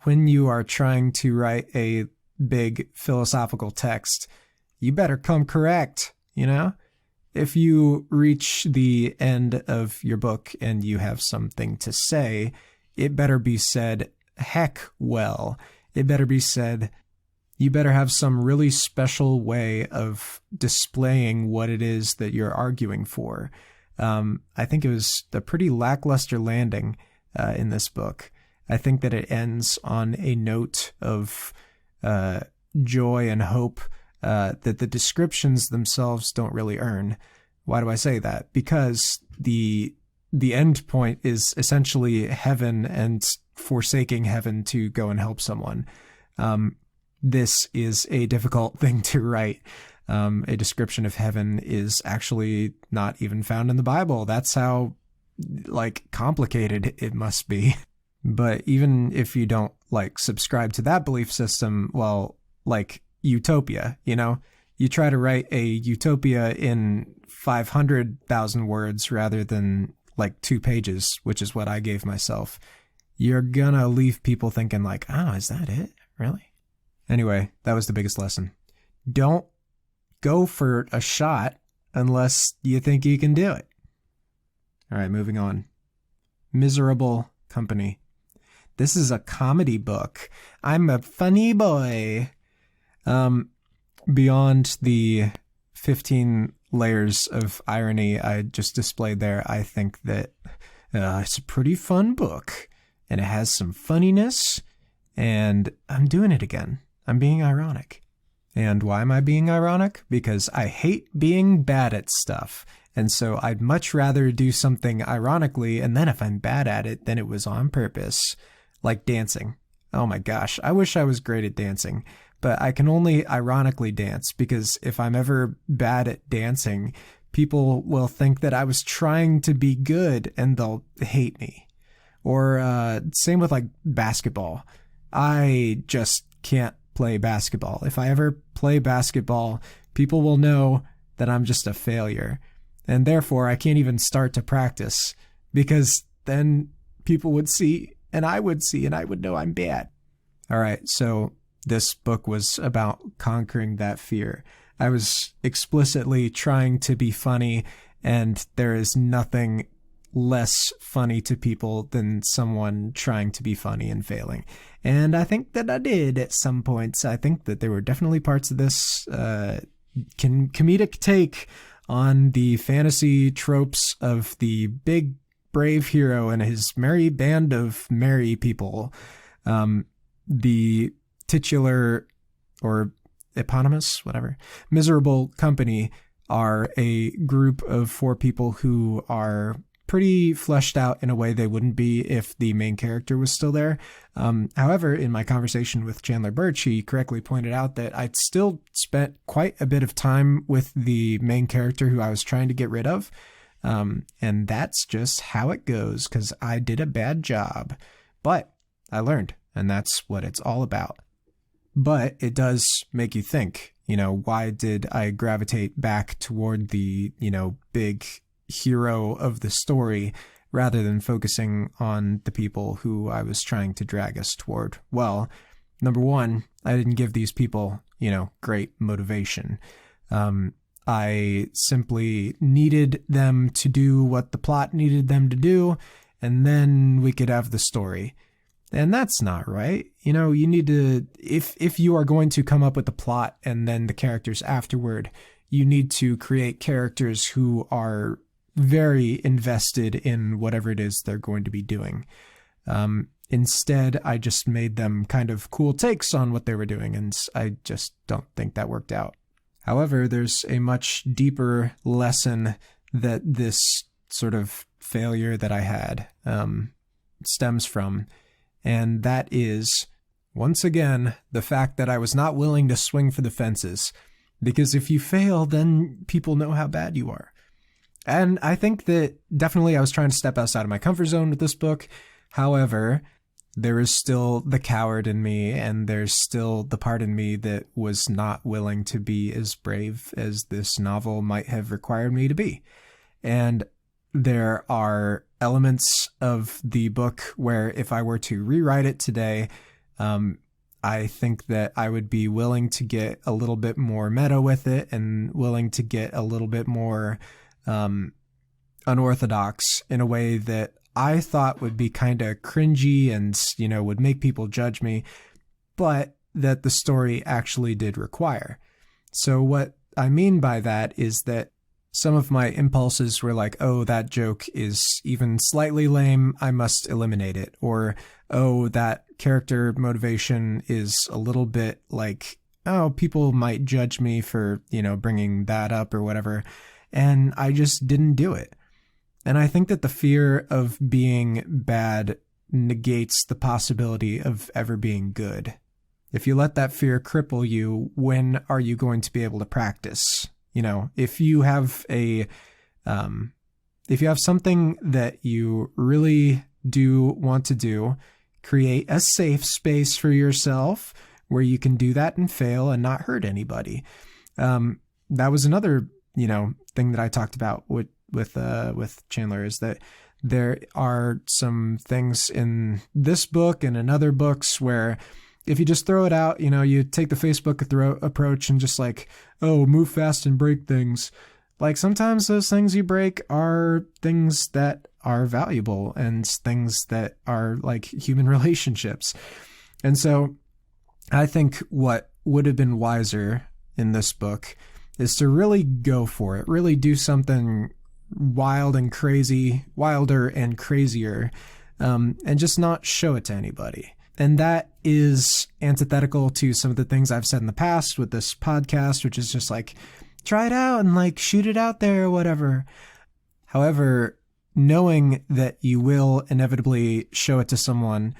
when you are trying to write a big philosophical text, you better come correct, you know? If you reach the end of your book and you have something to say, it better be said heck well. It better be said, you better have some really special way of displaying what it is that you're arguing for. I think it was a pretty lackluster landing in this book. I think that it ends on a note of joy and hope that the descriptions themselves don't really earn. Why do I say that? Because the end point is essentially heaven and forsaking heaven to go and help someone. This is a difficult thing to write. A description of heaven is actually not even found in the Bible. That's how, complicated it must be. But even if you don't, subscribe to that belief system, well, utopia, you try to write a utopia in 500,000 words rather than 2 pages, which is what I gave myself. You're gonna leave people thinking oh, is that it? Really? Anyway, that was the biggest lesson. Don't go for a shot unless you think you can do it. All right, moving on. Miserable Company. This is a comedy book. I'm a funny boy. Beyond the 15 layers of irony I just displayed there, I think that it's a pretty fun book, and it has some funniness, and I'm doing it again. I'm being ironic. And why am I being ironic? Because I hate being bad at stuff. And so I'd much rather do something ironically, and then if I'm bad at it, then it was on purpose. Like dancing. Oh my gosh, I wish I was great at dancing, but I can only ironically dance because if I'm ever bad at dancing, people will think that I was trying to be good and they'll hate me. Or same with basketball. I just can't play basketball. If I ever play basketball, people will know that I'm just a failure. And therefore, I can't even start to practice because then people would see and I would see and I would know I'm bad. All right, so this book was about conquering that fear. I was explicitly trying to be funny, and there is nothing less funny to people than someone trying to be funny and failing. And I think that I did at some points. I think that there were definitely parts of this comedic take on the fantasy tropes of the big brave hero and his merry band of merry people. The titular or eponymous, whatever, Miserable Company are a group of 4 people who are pretty fleshed out in a way they wouldn't be if the main character was still there. However, in my conversation with Chandler Birch, he correctly pointed out that I'd still spent quite a bit of time with the main character who I was trying to get rid of. And that's just how it goes because I did a bad job. But I learned, and that's what it's all about. But it does make you think, why did I gravitate back toward the, big hero of the story rather than focusing on the people who I was trying to drag us toward? Well, number one, I didn't give these people, great motivation. I simply needed them to do what the plot needed them to do, and then we could have the story. And that's not right. You need to, if you are going to come up with the plot and then the characters afterward, you need to create characters who are very invested in whatever it is they're going to be doing. Instead, I just made them kind of cool takes on what they were doing, and I just don't think that worked out. However, there's a much deeper lesson that this sort of failure that I had stems from, and that is, once again, the fact that I was not willing to swing for the fences. Because if you fail, then people know how bad you are. And I think that definitely I was trying to step outside of my comfort zone with this book. However, there is still the coward in me, and there's still the part in me that was not willing to be as brave as this novel might have required me to be. And there are elements of the book where if I were to rewrite it today, I think that I would be willing to get a little bit more meta with it and willing to get a little bit more unorthodox in a way that I thought would be kind of cringy and, would make people judge me, but that the story actually did require. So what I mean by that is that some of my impulses were like, oh, that joke is even slightly lame, I must eliminate it. Or, oh, that character motivation is a little bit like, oh, people might judge me for, bringing that up or whatever. And I just didn't do it. And I think that the fear of being bad negates the possibility of ever being good. If you let that fear cripple you, when are you going to be able to practice? If you have something that you really do want to do, create a safe space for yourself where you can do that and fail and not hurt anybody. That was another, thing that I talked about with Chandler, is that there are some things in this book and in other books where if you just throw it out, you take the Facebook approach and just like, oh, move fast and break things. Like sometimes those things you break are things that are valuable and things that are like human relationships. And so I think what would have been wiser in this book is to really go for it, really do something wilder and crazier, and just not show it to anybody. And that is antithetical to some of the things I've said in the past with this podcast, which is just like, try it out and like shoot it out there or whatever. However, knowing that you will inevitably show it to someone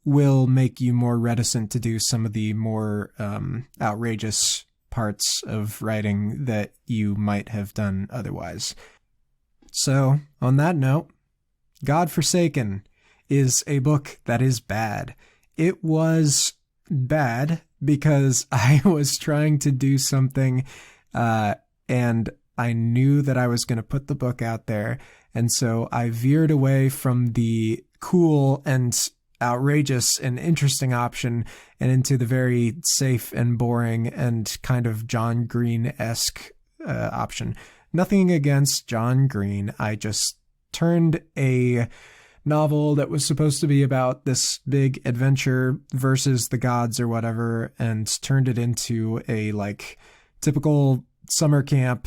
will make you more reticent to do some of the more outrageous parts of writing that you might have done otherwise. So, on that note, God Forsaken is a book that is bad. It was bad because I was trying to do something and I knew that I was going to put the book out there. And so I veered away from the cool and outrageous and interesting option and into the very safe and boring and kind of John Green-esque option. Nothing against John Green. I just turned a novel that was supposed to be about this big adventure versus the gods or whatever and turned it into a like typical summer camp,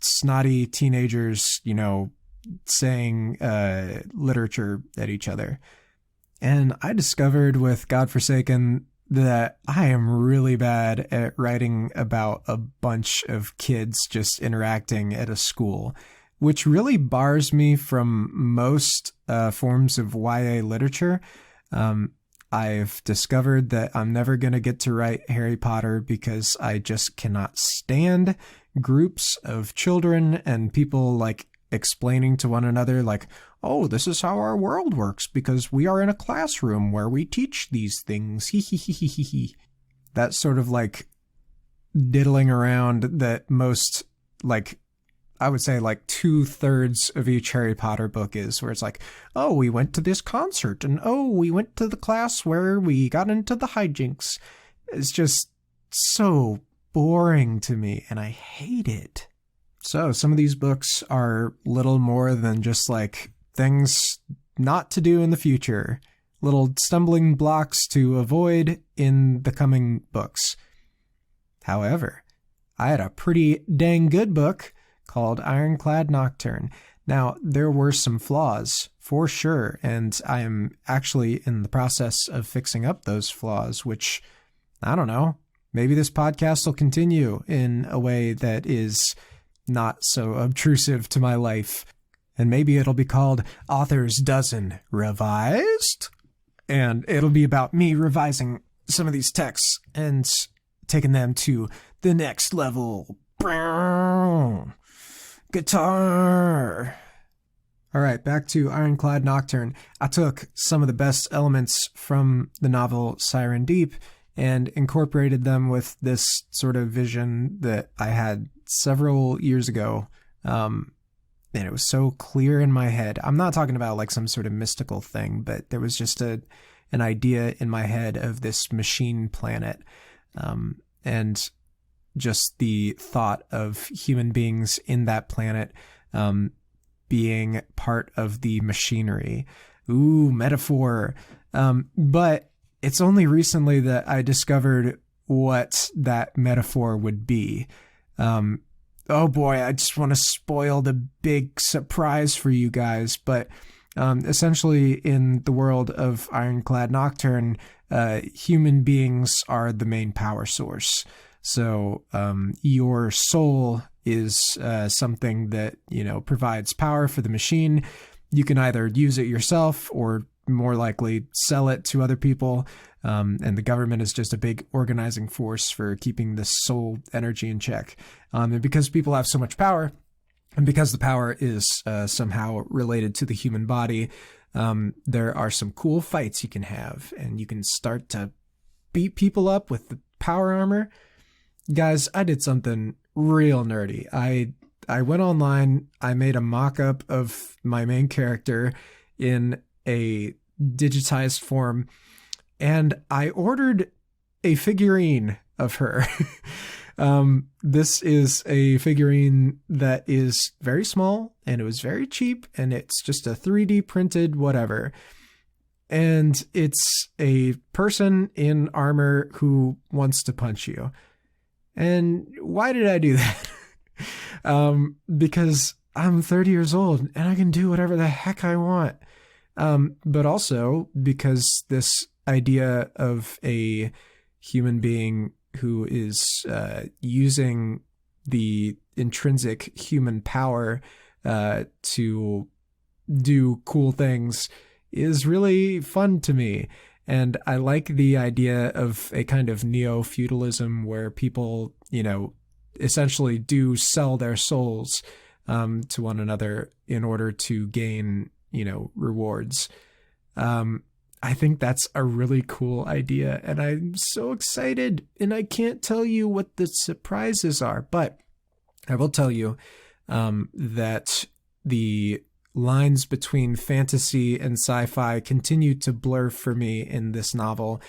snotty teenagers, saying literature at each other. And I discovered with God Forsaken that I am really bad at writing about a bunch of kids just interacting at a school, which really bars me from most forms of YA literature. I've discovered that I'm never going to get to write Harry Potter because I just cannot stand groups of children and people like explaining to one another like, oh, this is how our world works because we are in a classroom where we teach these things. That sort of like diddling around that most like, I would say like 2/3 of each Harry Potter book is, where it's like, oh, we went to this concert and oh, we went to the class where we got into the hijinks. It's just so boring to me and I hate it. So some of these books are little more than just like things not to do in the future, little stumbling blocks to avoid in the coming books. However, I had a pretty dang good book called Ironclad Nocturne. Now, there were some flaws, for sure, and I am actually in the process of fixing up those flaws, which, I don't know, maybe this podcast will continue in a way that is not so obtrusive to my life. And maybe it'll be called Author's Dozen Revised, and it'll be about me revising some of these texts and taking them to the next level. Guitar. All right, back to Ironclad Nocturne. I took some of the best elements from the novel Siren Deep and incorporated them with this sort of vision that I had several years ago. And it was so clear in my head. I'm not talking about like some sort of mystical thing, but there was just an idea in my head of this machine planet. And just the thought of human beings in that planet being part of the machinery. Ooh, metaphor. But it's only recently that I discovered what that metaphor would be. oh boy, I just want to spoil the big surprise for you guys, but essentially in the world of Ironclad Nocturne, human beings are the main power source. So your soul is something that, provides power for the machine. You can either use it yourself or more likely sell it to other people. And the government is just a big organizing force for keeping the soul energy in check. And because people have so much power, and because the power is somehow related to the human body, there are some cool fights you can have, and you can start to beat people up with the power armor. Guys, I did something real nerdy. I went online, I made a mock-up of my main character in a digitized form, and I ordered a figurine of her. This is a figurine that is very small, and it was very cheap, and it's just a 3D printed whatever. And it's a person in armor who wants to punch you. And why did I do that? Because I'm 30 years old and I can do whatever the heck I want. But also because this idea of a human being who is using the intrinsic human power to do cool things is really fun to me. And I like the idea of a kind of neo-feudalism where people, essentially do sell their souls to one another in order to gain, rewards. I think that's a really cool idea, and I'm so excited, and I can't tell you what the surprises are, but I will tell you that the lines between fantasy and sci-fi continue to blur for me in this novel,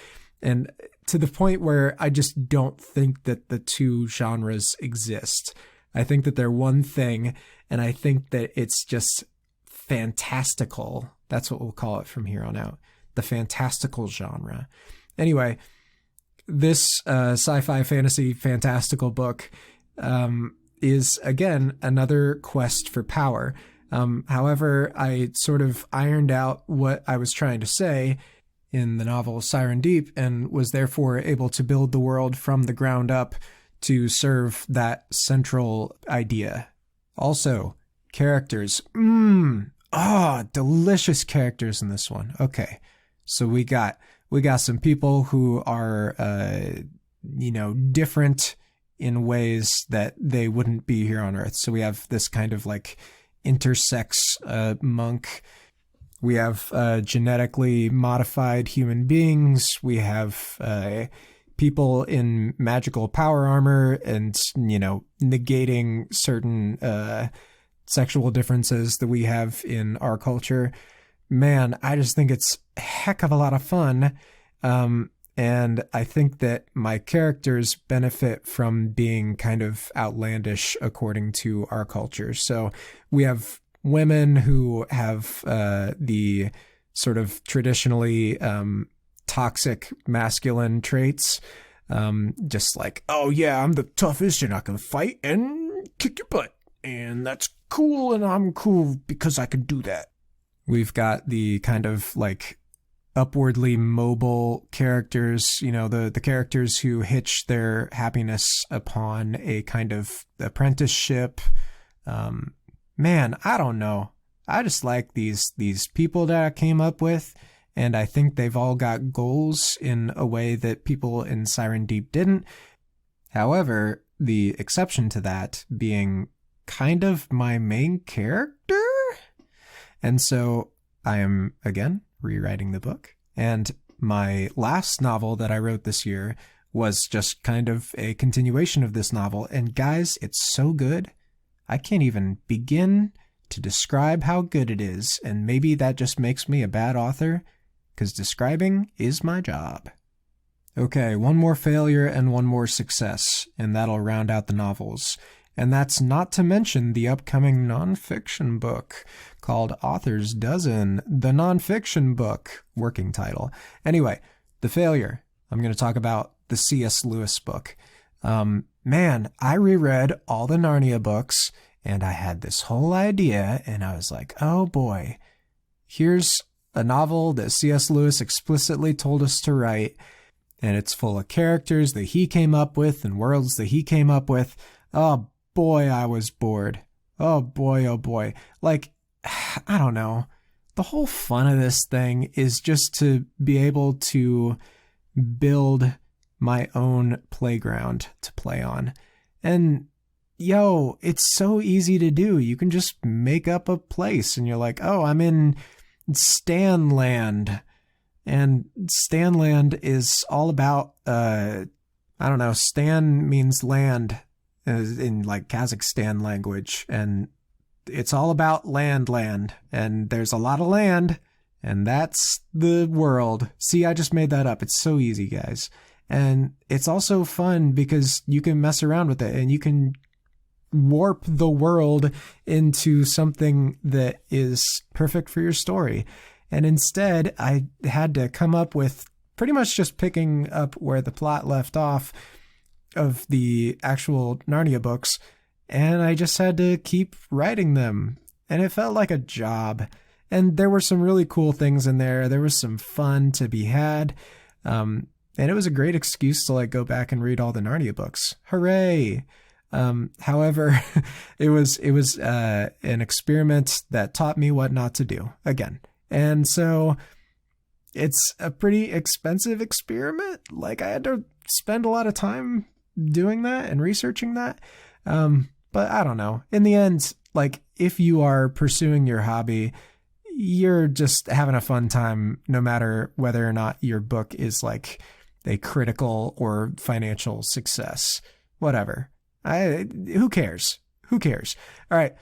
and to the point where I just don't think that the two genres exist. I think that they're one thing, and I think that it's just fantastical. That's what we'll call it from here on out. The fantastical genre. Anyway, this sci-fi fantasy fantastical book is, again, another quest for power. However, I sort of ironed out what I was trying to say in the novel Siren Deep, and was therefore able to build the world from the ground up to serve that central idea. Also, characters. Delicious characters in this one. Okay, so we got some people who are, different in ways that they wouldn't be here on Earth. So we have this kind of like intersex monk. We have genetically modified human beings. We have people in magical power armor and, negating certain sexual differences that we have in our culture. Man, I just think it's a heck of a lot of fun. And I think that my characters benefit from being kind of outlandish according to our culture. So we have women who have the sort of traditionally toxic masculine traits. Just like, oh yeah, I'm the toughest and I can fight and kick your butt. And that's cool, and I'm cool because I can do that. We've got the kind of like upwardly mobile characters, the characters who hitch their happiness upon a kind of apprenticeship. Man, I don't know. I just like these people that I came up with, and I think they've all got goals in a way that people in Siren Deep didn't. However, the exception to that being kind of my main character. And so I am, again, rewriting the book. And my last novel that I wrote this year was just kind of a continuation of this novel. And guys, it's so good. I can't even begin to describe how good it is. And maybe that just makes me a bad author, because describing is my job. Okay, one more failure and one more success, and that'll round out the novels. And that's not to mention the upcoming nonfiction book called Author's Dozen, the nonfiction book, working title. Anyway, the failure. I'm going to talk about the C.S. Lewis book. Man, I reread all the Narnia books and I had this whole idea and I was like, oh boy, here's a novel that C.S. Lewis explicitly told us to write, and it's full of characters that he came up with and worlds that he came up with. Oh boy, I was bored. Oh boy, oh boy. Like, I don't know. The whole fun of this thing is just to be able to build my own playground to play on. And yo, it's so easy to do. You can just make up a place and you're like, oh, I'm in Stanland. And Stanland is all about, I don't know, Stan means land in like Kazakhstan language. And it's all about land. And there's a lot of land. And that's the world. See, I just made that up. It's so easy, guys. And it's also fun because you can mess around with it and you can warp the world into something that is perfect for your story. And instead, I had to come up with pretty much just picking up where the plot left off of the actual Narnia books. And I just had to keep writing them. And it felt like a job. And there were some really cool things in there. There was some fun to be had. And it was a great excuse to like go back and read all the Narnia books. Hooray! However, it was an experiment that taught me what not to do again. And so it's a pretty expensive experiment. Like I had to spend a lot of time doing that and researching that. But I don't know. In the end, like if you are pursuing your hobby, you're just having a fun time, no matter whether or not your book is like a critical or financial success. Whatever. Who cares? Who cares? All right.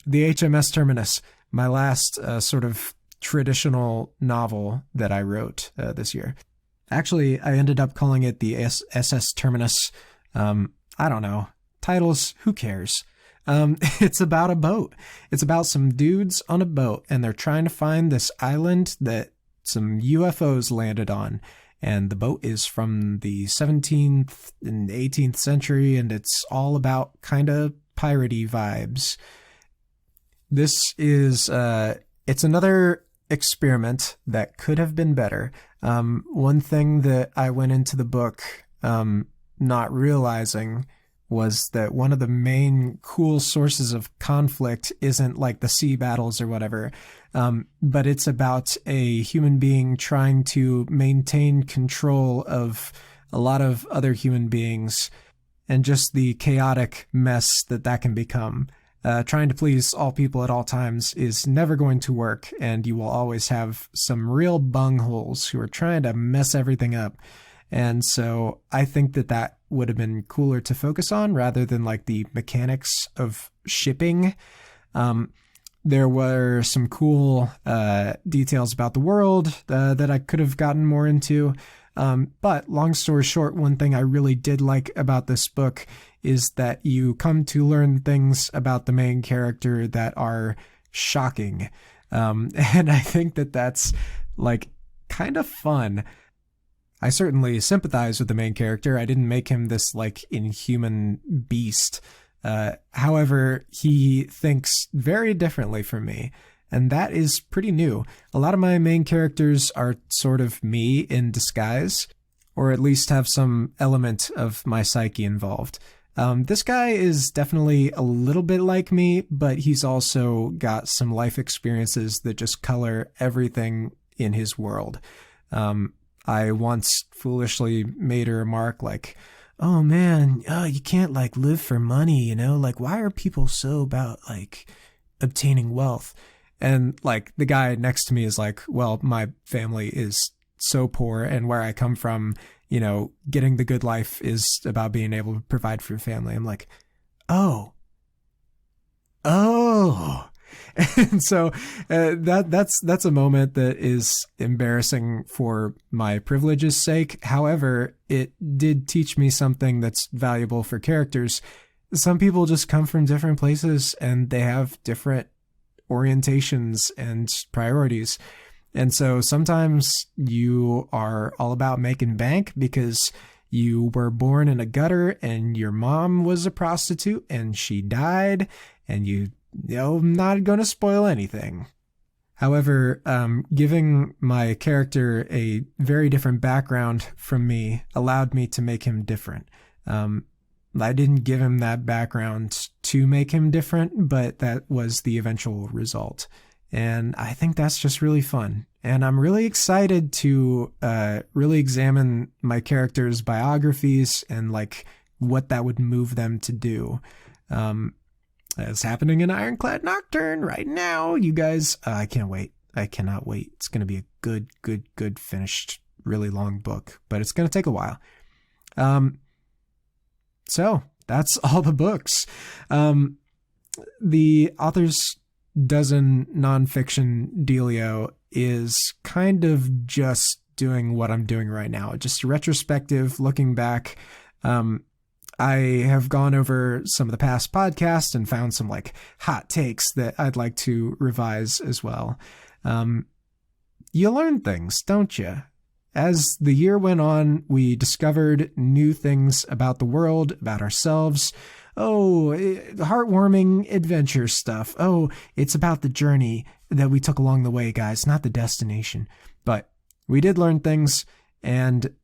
The HMS Terminus, my last sort of traditional novel that I wrote this year. Actually, I ended up calling it the SS Terminus. I don't know. Titles, who cares? It's about a boat. It's about some dudes on a boat, and they're trying to find this island that some UFOs landed on. And the boat is from the 17th and 18th century, and it's all about kind of piratey vibes. This is, it's another experiment that could have been better. One thing that I went into the book not realizing was that one of the main cool sources of conflict isn't like the sea battles or whatever, but it's about a human being trying to maintain control of a lot of other human beings and just the chaotic mess that can become. Trying to please all people at all times is never going to work, and you will always have some real bungholes who are trying to mess everything up. And so I think that would have been cooler to focus on rather than like the mechanics of shipping. There were some cool details about the world that I could have gotten more into. But long story short, one thing I really did like about this book is that you come to learn things about the main character that are shocking. And I think that's like kind of fun. I certainly sympathize with the main character. I didn't make him this like inhuman beast. However, he thinks very differently from me, and that is pretty new. A lot of my main characters are sort of me in disguise, or at least have some element of my psyche involved. This guy is definitely a little bit like me, but he's also got some life experiences that just color everything in his world. I once foolishly made a remark like, oh man, you can't like live for money, you know? Like, why are people so about like obtaining wealth? And like the guy next to me is like, well, my family is so poor, and where I come from, you know, getting the good life is about being able to provide for your family. I'm like, oh. And so that's a moment that is embarrassing for my privilege's sake. However, it did teach me something that's valuable for characters. Some people just come from different places and they have different orientations and priorities. And so sometimes you are all about making bank because you were born in a gutter and your mom was a prostitute and she died, and I'm not going to spoil anything. However, giving my character a very different background from me allowed me to make him different. I didn't give him that background to make him different, but that was the eventual result. And I think that's just really fun. And I'm really excited to really examine my characters' biographies and like what that would move them to do. It's happening in Ironclad Nocturne right now. You guys, I can't wait. I cannot wait. It's going to be a good finished, really long book, but it's going to take a while. So that's all the books. The author's dozen nonfiction dealio is kind of just doing what I'm doing right now. Just a retrospective, looking back. I have gone over some of the past podcasts and found some like hot takes that I'd like to revise as well. You learn things, don't you? As the year went on, we discovered new things about the world, about ourselves. Oh, heartwarming adventure stuff. Oh, it's about the journey that we took along the way, guys, not the destination. But we did learn things, and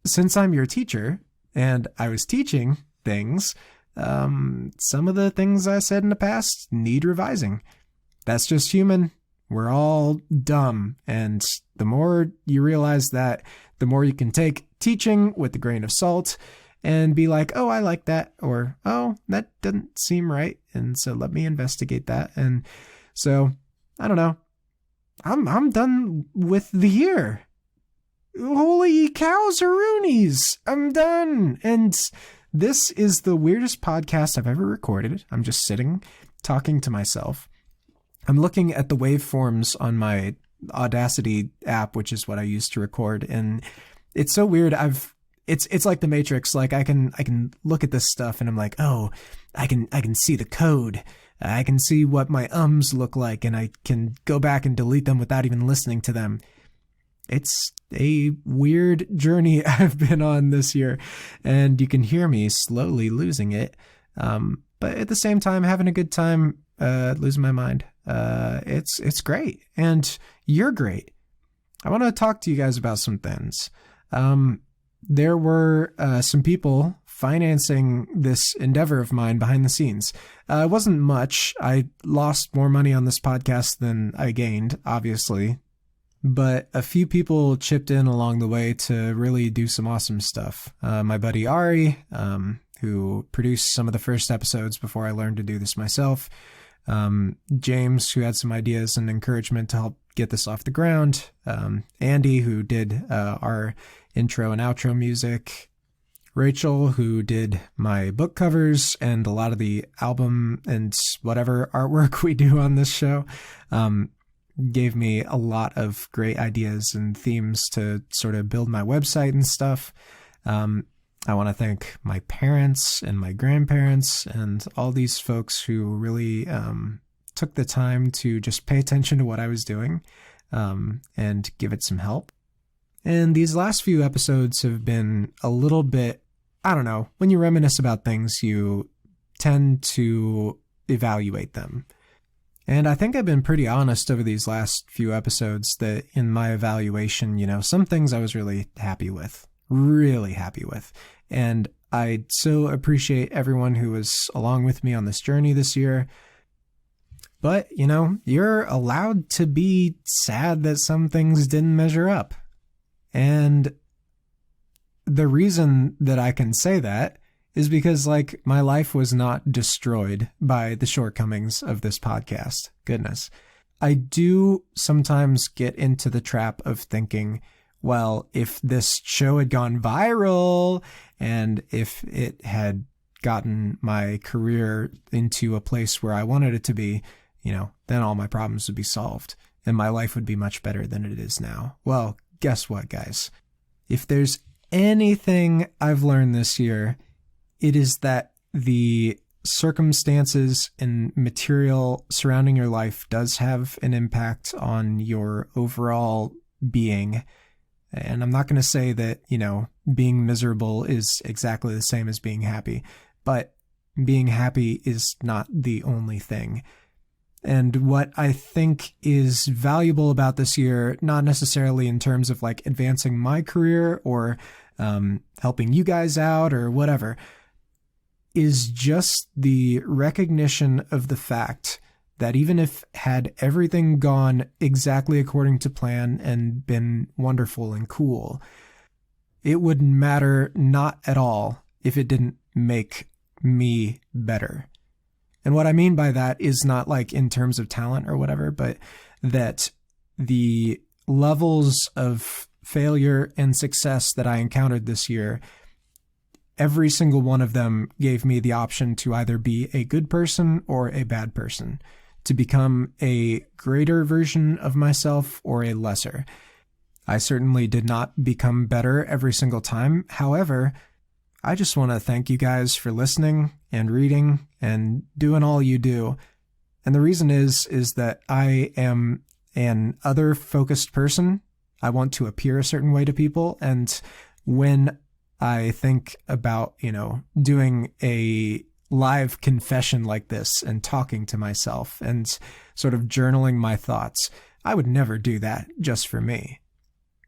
since I'm your teacher, and I was teaching things, some of the things I said in the past need revising. That's just human. We're all dumb, and the more you realize that, the more you can take teaching with a grain of salt and be like, oh, I like that, or, oh, that doesn't seem right, and so let me investigate that. And so, I don't know. I'm done with the year. Holy cows-a-roonies! I'm done! And this is the weirdest podcast I've ever recorded. I'm just sitting, talking to myself. I'm looking at the waveforms on my Audacity app, which is what I use to record, and it's so weird. It's like the Matrix. Like I can look at this stuff and I'm like, oh, I can see the code. I can see what my ums look like, and I can go back and delete them without even listening to them. It's a weird journey I've been on this year, and you can hear me slowly losing it. But at the same time, having a good time, losing my mind. It's great, and you're great. I want to talk to you guys about some things. There were some people financing this endeavor of mine behind the scenes. It wasn't much. I lost more money on this podcast than I gained, obviously. But a few people chipped in along the way to really do some awesome stuff. My buddy Ari, who produced some of the first episodes before I learned to do this myself. James, who had some ideas and encouragement to help get this off the ground. Andy, who did our intro and outro music. Rachel, who did my book covers and a lot of the album and whatever artwork we do on this show. Gave me a lot of great ideas and themes to sort of build my website and stuff. I want to thank my parents and my grandparents and all these folks who really took the time to just pay attention to what I was doing and give it some help. And these last few episodes have been a little bit, I don't know, when you reminisce about things, you tend to evaluate them. And I think I've been pretty honest over these last few episodes that in my evaluation, some things I was really happy with. And I so appreciate everyone who was along with me on this journey this year. But, you're allowed to be sad that some things didn't measure up. And the reason that I can say that is because, my life was not destroyed by the shortcomings of this podcast. Goodness. I do sometimes get into the trap of thinking, well, if this show had gone viral and if it had gotten my career into a place where I wanted it to be, then all my problems would be solved and my life would be much better than it is now. Well, guess what, guys? If there's anything I've learned this year, it is that the circumstances and material surrounding your life does have an impact on your overall being. And I'm not going to say that, being miserable is exactly the same as being happy, but being happy is not the only thing. And what I think is valuable about this year, not necessarily in terms of like advancing my career or helping you guys out or whatever, is just the recognition of the fact that even if had everything gone exactly according to plan and been wonderful and cool, it wouldn't matter not at all if it didn't make me better. And what I mean by that is not like in terms of talent or whatever, but that the levels of failure and success that I encountered this year, every single one of them gave me the option to either be a good person or a bad person, to become a greater version of myself or a lesser. I certainly did not become better every single time. However, I just want to thank you guys for listening and reading and doing all you do. And the reason is that I am an other-focused person. I want to appear a certain way to people. And when I think about, doing a live confession like this and talking to myself and sort of journaling my thoughts, I would never do that just for me.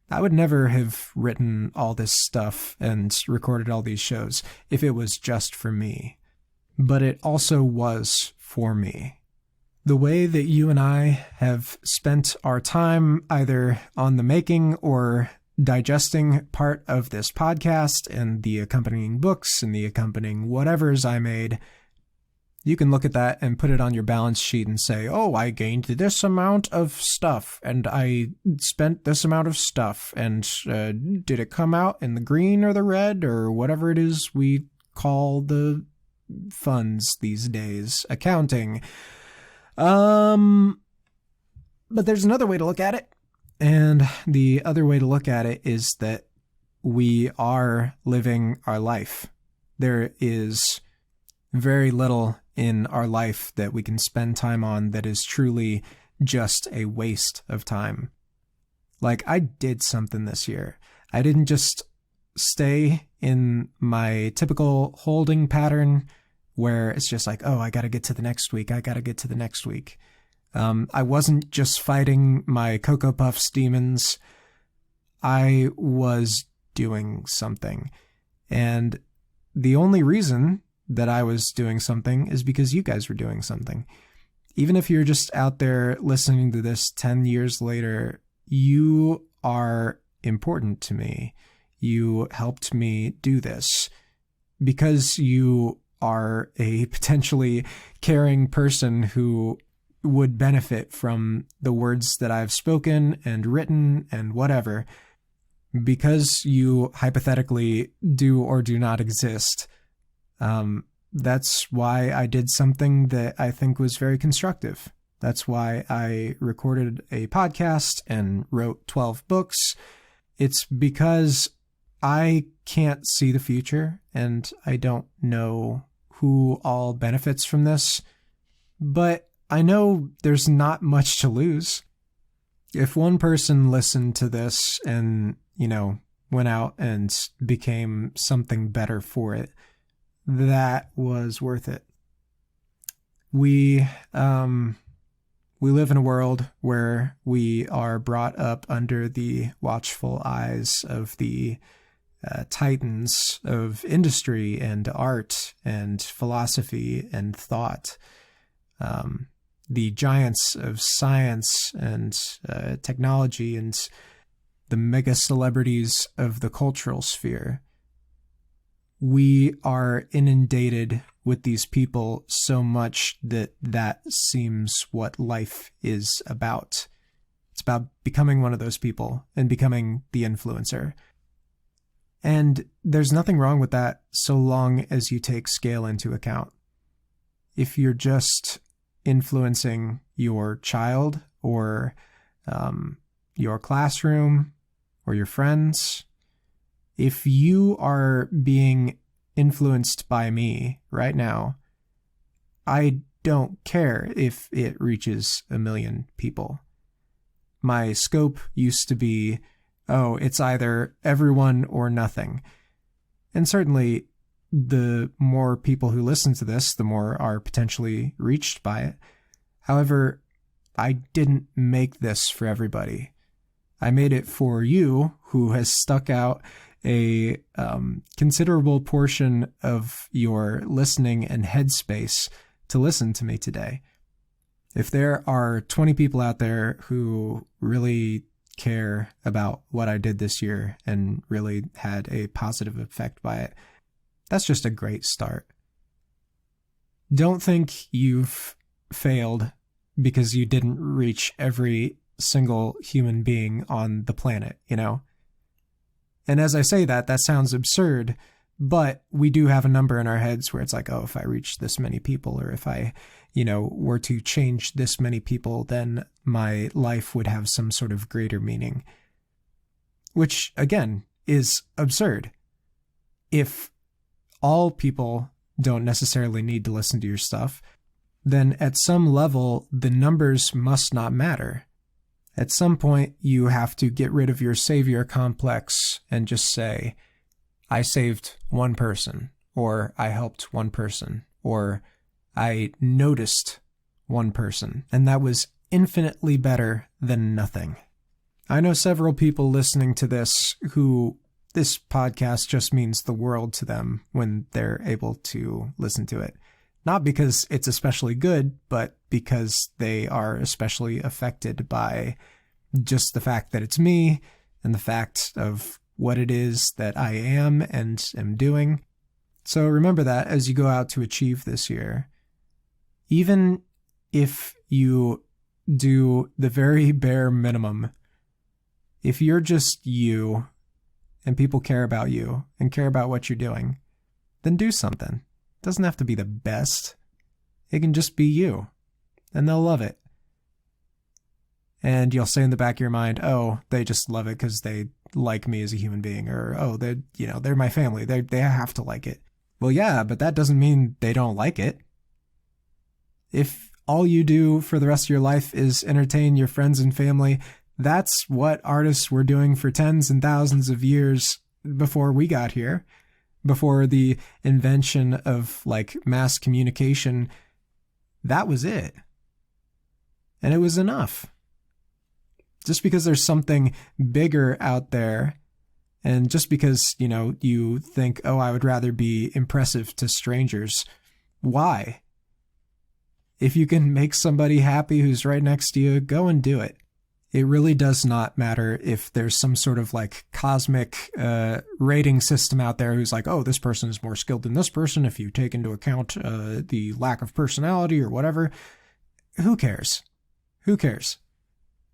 I would never have written all this stuff and recorded all these shows if it was just for me. But it also was for me. The way that you and I have spent our time either on the making or digesting part of this podcast and the accompanying books and the accompanying whatevers I made, you can look at that and put it on your balance sheet and say, oh, I gained this amount of stuff and I spent this amount of stuff, and did it come out in the green or the red or whatever it is we call the funds these days, accounting. But there's another way to look at it. And the other way to look at it is that we are living our life. There is very little in our life that we can spend time on that is truly just a waste of time. Like, I did something this year. I didn't just stay in my typical holding pattern where it's just like, oh, I got to get to the next week. I got to get to the next week. I wasn't just fighting my Cocoa Puffs demons. I was doing something. And the only reason that I was doing something is because you guys were doing something. Even if you're just out there listening to this 10 years later, you are important to me. You helped me do this because you are a potentially caring person who would benefit from the words that I've spoken and written and whatever. Because you hypothetically do or do not exist, that's why I did something that I think was very constructive. That's why I recorded a podcast and wrote 12 books. It's because I can't see the future and I don't know who all benefits from this, but I know there's not much to lose. If one person listened to this and, went out and became something better for it, that was worth it. We live in a world where we are brought up under the watchful eyes of the titans of industry and art and philosophy and thought, the giants of science and technology and the mega celebrities of the cultural sphere. We are inundated with these people so much that seems what life is about. It's about becoming one of those people and becoming the influencer. And there's nothing wrong with that so long as you take scale into account. If you're just influencing your child or your classroom or your friends, if you are being influenced by me right now, I don't care if it reaches 1 million people. My scope used to be oh, it's either everyone or nothing. And certainly, the more people who listen to this, the more are potentially reached by it. However, I didn't make this for everybody. I made it for you, who has stuck out a considerable portion of your listening and headspace to listen to me today. If there are 20 people out there who really care about what I did this year and really had a positive effect by it, that's just a great start. Don't think you've failed because you didn't reach every single human being on the planet, you know? And as I say that sounds absurd, but we do have a number in our heads where it's like, oh, if I reach this many people, or if I, were to change this many people, then my life would have some sort of greater meaning. Which, again, is absurd. If all people don't necessarily need to listen to your stuff, then at some level, the numbers must not matter. At some point, you have to get rid of your savior complex and just say, I saved one person, or I helped one person, or I noticed one person, and that was infinitely better than nothing. I know several people listening to this who this podcast just means the world to them when they're able to listen to it. Not because it's especially good, but because they are especially affected by just the fact that it's me and the fact of what it is that I am and am doing. So remember that as you go out to achieve this year. Even if you do the very bare minimum, if you're just you and people care about you and care about what you're doing, then do something. It doesn't have to be the best. It can just be you, and they'll love it. And you'll say in the back of your mind, oh, they just love it because they like me as a human being, or, oh, they're my family. They have to like it. Well, yeah, but that doesn't mean they don't like it. If all you do for the rest of your life is entertain your friends and family, that's what artists were doing for tens and thousands of years before we got here, before the invention of mass communication. That was it. And it was enough. Just because there's something bigger out there, and just because, you think, oh, I would rather be impressive to strangers, why? If you can make somebody happy who's right next to you, go and do it. It really does not matter if there's some sort of cosmic rating system out there who's like, oh, this person is more skilled than this person if you take into account the lack of personality or whatever. Who cares? Who cares?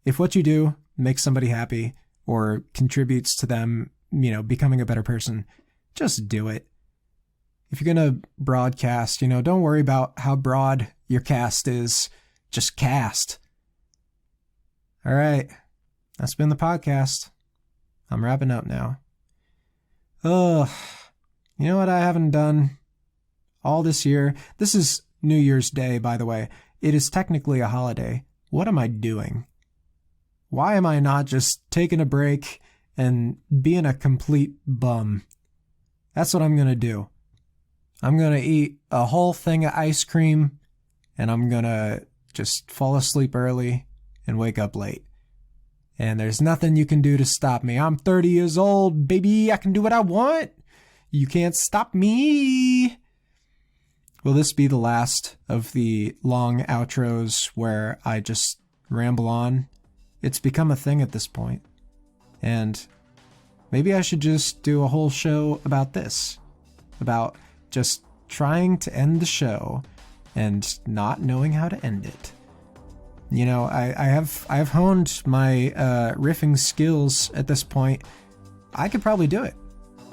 If what you do makes somebody happy or contributes to them, becoming a better person, just do it. If you're going to broadcast, don't worry about how broad your cast is. Just cast. All right. That's been the podcast. I'm wrapping up now. You know what I haven't done all this year? This is New Year's Day, by the way. It is technically a holiday. What am I doing? Why am I not just taking a break and being a complete bum? That's what I'm going to do. I'm going to eat a whole thing of ice cream, and I'm going to just fall asleep early and wake up late. And there's nothing you can do to stop me. I'm 30 years old, baby. I can do what I want. You can't stop me. Will this be the last of the long outros where I just ramble on? It's become a thing at this point. And maybe I should just do a whole show about this. About just trying to end the show and not knowing how to end it. I've honed my riffing skills at this point. I could probably do it.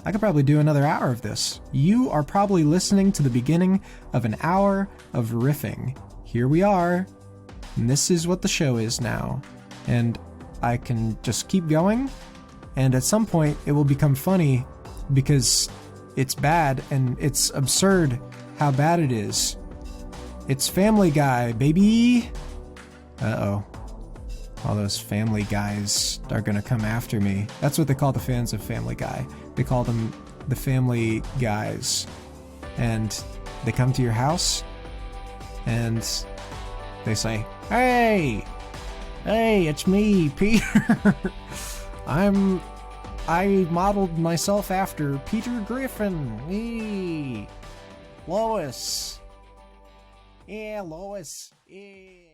I could probably do another hour of this. You are probably listening to the beginning of an hour of riffing. Here we are. And this is what the show is now. And I can just keep going. And at some point it will become funny because it's bad and it's absurd how bad it is. It's Family Guy, baby. Uh-oh. all those Family Guys are gonna come after me. That's what they call the fans of Family Guy. They call them the Family Guys. And they come to your house, and they say, Hey, it's me, Peter. I modeled myself after Peter Griffin. Hey, Lois. Yeah, Lois. Yeah.